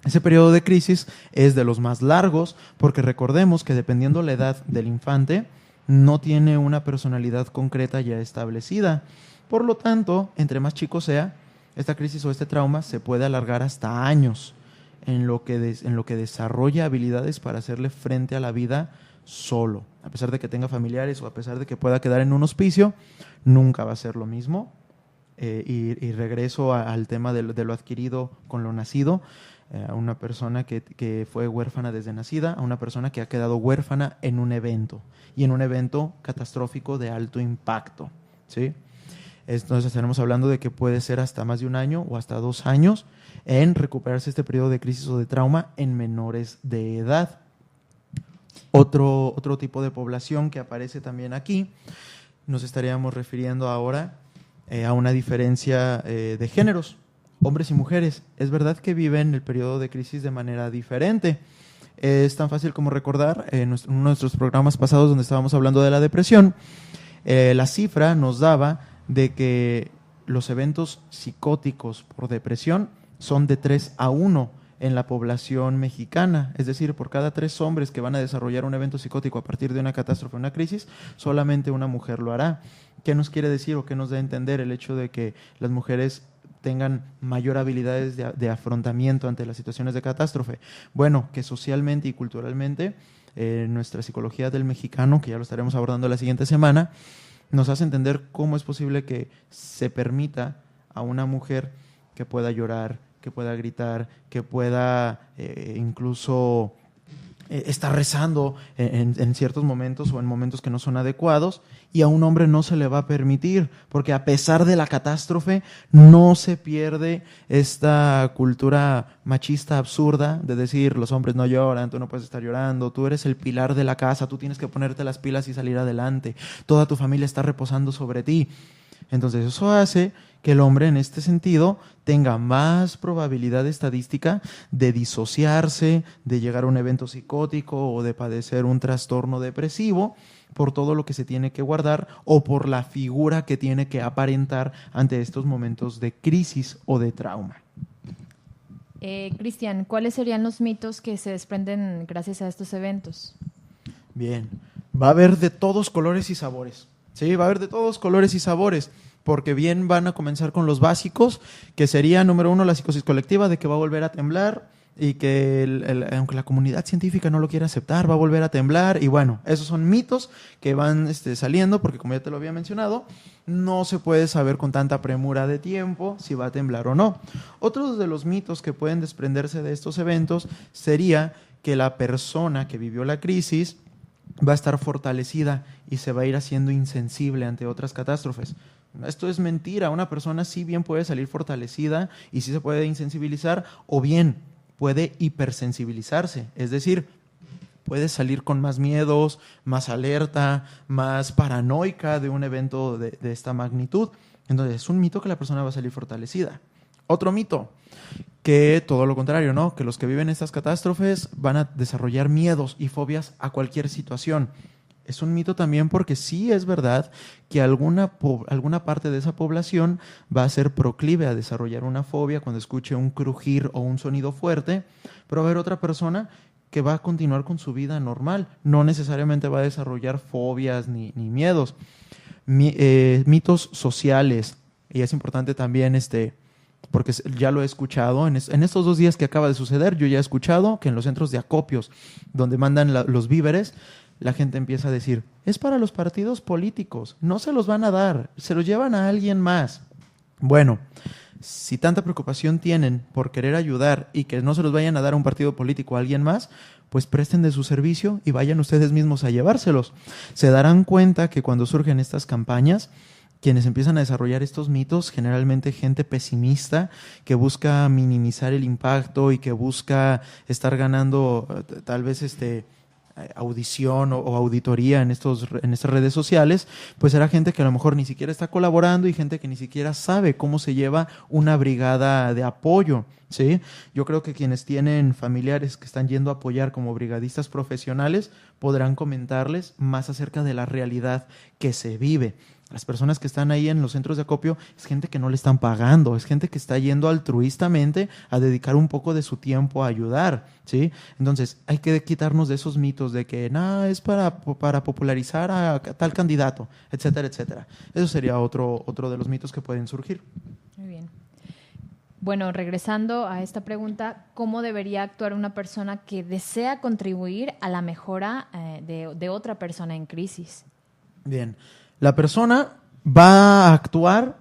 Speaker 1: Ese periodo de crisis es de los más largos porque recordemos que dependiendo la edad del infante, no tiene una personalidad concreta ya establecida. Por lo tanto, entre más chico sea, esta crisis o este trauma se puede alargar hasta años en lo que desarrolla habilidades para hacerle frente a la vida solo. A pesar de que tenga familiares o a pesar de que pueda quedar en un hospicio, nunca va a ser lo mismo. Y regreso al tema de lo adquirido con lo nacido, a una persona que fue huérfana desde nacida, a una persona que ha quedado huérfana en un evento, y en un evento catastrófico de alto impacto, ¿sí? Entonces estaremos hablando de que puede ser hasta más de un año o hasta 2 años en recuperarse este periodo de crisis o de trauma en menores de edad. Otro tipo de población que aparece también aquí, nos estaríamos refiriendo ahora a una diferencia de géneros, hombres y mujeres. Es verdad que viven el periodo de crisis de manera diferente. Es tan fácil como recordar en uno de nuestros programas pasados donde estábamos hablando de la depresión, la cifra nos daba de que los eventos psicóticos por depresión son de 3 a 1 en la población mexicana, es decir, por cada 3 hombres que van a desarrollar un evento psicótico a partir de una catástrofe o una crisis, solamente una mujer lo hará. ¿Qué nos quiere decir o qué nos da a entender el hecho de que las mujeres tengan mayor habilidades de afrontamiento ante las situaciones de catástrofe? Bueno, que socialmente y culturalmente nuestra psicología del mexicano, que ya lo estaremos abordando la siguiente semana, nos hace entender cómo es posible que se permita a una mujer que pueda llorar, que pueda gritar, que pueda incluso estar rezando en ciertos momentos o en momentos que no son adecuados, y a un hombre no se le va a permitir, porque a pesar de la catástrofe no se pierde esta cultura machista absurda de decir los hombres no lloran, tú no puedes estar llorando, tú eres el pilar de la casa, tú tienes que ponerte las pilas y salir adelante, toda tu familia está reposando sobre ti. Entonces eso hace que el hombre en este sentido tenga más probabilidad estadística de disociarse, de llegar a un evento psicótico o de padecer un trastorno depresivo por todo lo que se tiene que guardar o por la figura que tiene que aparentar ante estos momentos de crisis o de trauma.
Speaker 2: Cristian, ¿cuáles serían los mitos que se desprenden gracias a estos eventos?
Speaker 1: Bien, va a haber de todos colores y sabores. Sí, va a haber de todos colores y sabores, porque bien van a comenzar con los básicos, que sería, número 1, la psicosis colectiva, de que va a volver a temblar y que aunque la comunidad científica no lo quiera aceptar, va a volver a temblar. Y bueno, esos son mitos que van saliendo, porque como ya te lo había mencionado, no se puede saber con tanta premura de tiempo si va a temblar o no. Otros de los mitos que pueden desprenderse de estos eventos sería que la persona que vivió la crisis va a estar fortalecida y se va a ir haciendo insensible ante otras catástrofes. Esto es mentira. Una persona sí bien puede salir fortalecida y sí se puede insensibilizar, o bien puede hipersensibilizarse, es decir, puede salir con más miedos, más alerta, más paranoica de un evento de esta magnitud. Entonces es un mito que la persona va a salir fortalecida. Otro mito, que todo lo contrario, ¿no? Que los que viven estas catástrofes van a desarrollar miedos y fobias a cualquier situación. Es un mito también, porque sí es verdad que alguna parte de esa población va a ser proclive a desarrollar una fobia cuando escuche un crujir o un sonido fuerte, pero va a haber otra persona que va a continuar con su vida normal, no necesariamente va a desarrollar fobias ni miedos. Mitos sociales, y es importante también porque ya lo he escuchado, en estos 2 días que acaba de suceder, yo ya he escuchado que en los centros de acopios, donde mandan los víveres, la gente empieza a decir, es para los partidos políticos, no se los van a dar, se los llevan a alguien más. Bueno, si tanta preocupación tienen por querer ayudar y que no se los vayan a dar a un partido político a alguien más, pues presten de su servicio y vayan ustedes mismos a llevárselos. Se darán cuenta que cuando surgen estas campañas, quienes empiezan a desarrollar estos mitos, generalmente gente pesimista que busca minimizar el impacto y que busca estar ganando tal vez audición o auditoría en estas redes sociales, pues será gente que a lo mejor ni siquiera está colaborando y gente que ni siquiera sabe cómo se lleva una brigada de apoyo, ¿sí? Yo creo que quienes tienen familiares que están yendo a apoyar como brigadistas profesionales podrán comentarles más acerca de la realidad que se vive. Las personas que están ahí en los centros de acopio es gente que no le están pagando, es gente que está yendo altruistamente a dedicar un poco de su tiempo a ayudar, ¿sí? Entonces hay que quitarnos de esos mitos de que es para popularizar a tal candidato, etcétera, etcétera. Eso sería otro de los mitos que pueden surgir.
Speaker 2: Muy bien. Bueno, regresando a esta pregunta, ¿cómo debería actuar una persona que desea contribuir a la mejora de otra persona en crisis?
Speaker 1: Bien, la persona va a actuar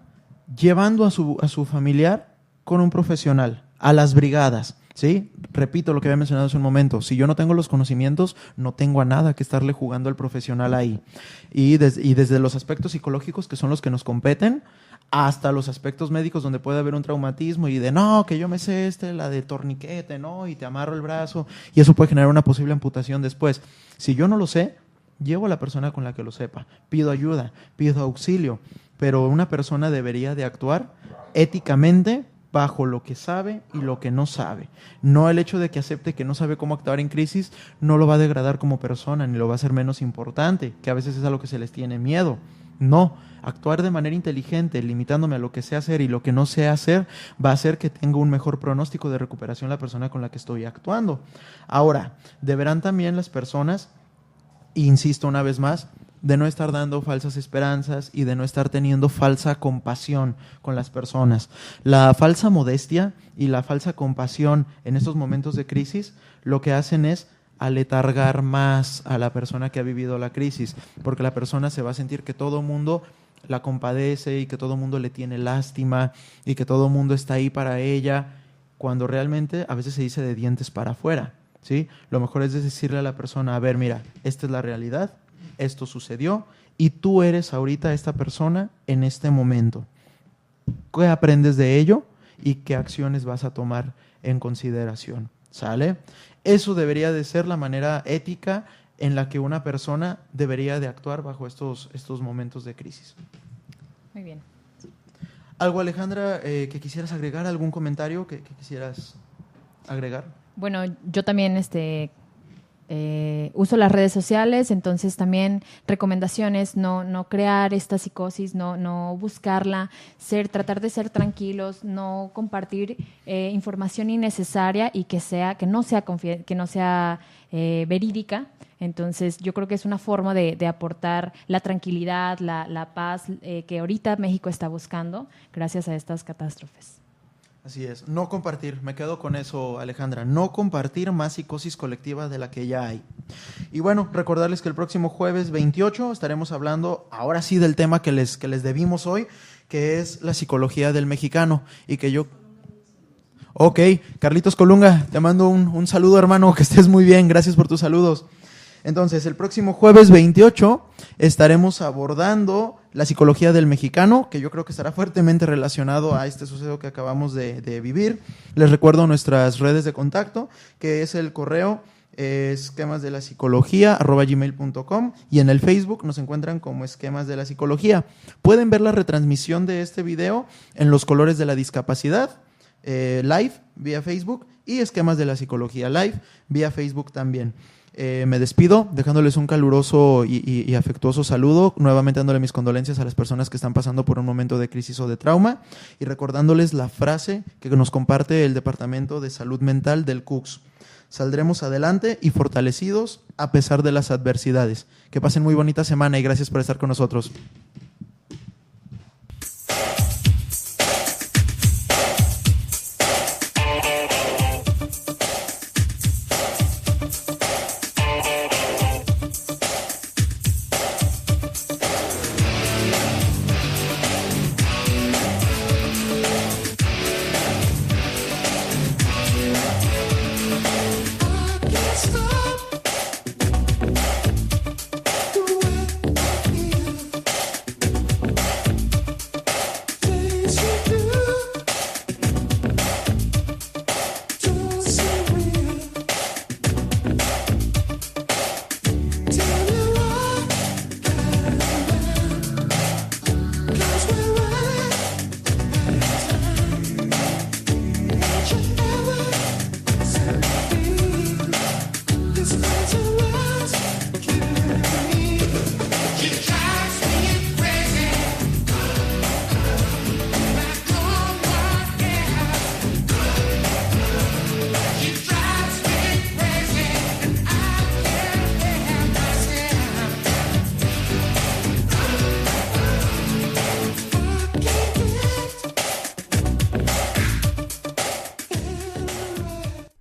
Speaker 1: llevando a su familiar con un profesional, a las brigadas, ¿sí? Repito lo que había mencionado hace un momento, si yo no tengo los conocimientos, no tengo a nada que estarle jugando al profesional ahí. Y desde los aspectos psicológicos, que son los que nos competen, hasta los aspectos médicos donde puede haber un traumatismo y de no, que yo me sé la de torniquete, ¿no? Y te amarro el brazo y eso puede generar una posible amputación después. Si yo no lo sé, llevo a la persona con la que lo sepa, pido ayuda, pido auxilio, pero una persona debería de actuar éticamente bajo lo que sabe y lo que no sabe. No el hecho de que acepte que no sabe cómo actuar en crisis no lo va a degradar como persona ni lo va a hacer menos importante, que a veces es a lo que se les tiene miedo. No, actuar de manera inteligente, limitándome a lo que sé hacer y lo que no sé hacer, va a hacer que tenga un mejor pronóstico de recuperación la persona con la que estoy actuando. Ahora, deberán también las personas, insisto una vez más, de no estar dando falsas esperanzas y de no estar teniendo falsa compasión con las personas. La falsa modestia y la falsa compasión en estos momentos de crisis lo que hacen es aletargar más a la persona que ha vivido la crisis, porque la persona se va a sentir que todo mundo la compadece y que todo mundo le tiene lástima y que todo mundo está ahí para ella, cuando realmente a veces se dice de dientes para afuera, ¿sí? Lo mejor es decirle a la persona, a ver, mira, esta es la realidad, esto sucedió y tú eres ahorita esta persona en este momento. ¿Qué aprendes de ello y qué acciones vas a tomar en consideración? ¿Sale? Eso debería de ser la manera ética en la que una persona debería de actuar bajo estos momentos de crisis.
Speaker 2: Muy bien.
Speaker 1: ¿Algo, Alejandra, que quisieras agregar? ¿Algún comentario que quisieras agregar?
Speaker 2: Bueno, yo también uso las redes sociales, entonces también recomendaciones, no crear esta psicosis, no buscarla, tratar de ser tranquilos, no compartir información innecesaria y que no sea verídica. Entonces yo creo que es una forma de aportar la tranquilidad, la paz que ahorita México está buscando gracias a estas catástrofes.
Speaker 1: Así es, no compartir, me quedo con eso, Alejandra, no compartir más psicosis colectiva de la que ya hay. Y bueno, recordarles que el próximo jueves 28 estaremos hablando ahora sí del tema que les debimos hoy, que es la psicología del mexicano y que yo... Ok, Carlitos Colunga, te mando un saludo, hermano, que estés muy bien, gracias por tus saludos. Entonces, el próximo jueves 28 estaremos abordando la psicología del mexicano, que yo creo que estará fuertemente relacionado a este suceso que acabamos de vivir. Les recuerdo nuestras redes de contacto, que es el correo esquemasdelapsicología@gmail.com y en el Facebook nos encuentran como Esquemas de la Psicología. Pueden ver la retransmisión de este video en Los Colores de la Discapacidad, live vía Facebook, y Esquemas de la Psicología live vía Facebook también. Me despido dejándoles un caluroso y afectuoso saludo, nuevamente dándole mis condolencias a las personas que están pasando por un momento de crisis o de trauma y recordándoles la frase que nos comparte el Departamento de Salud Mental del CUCS: saldremos adelante y fortalecidos a pesar de las adversidades. Que pasen muy bonita semana y gracias por estar con nosotros.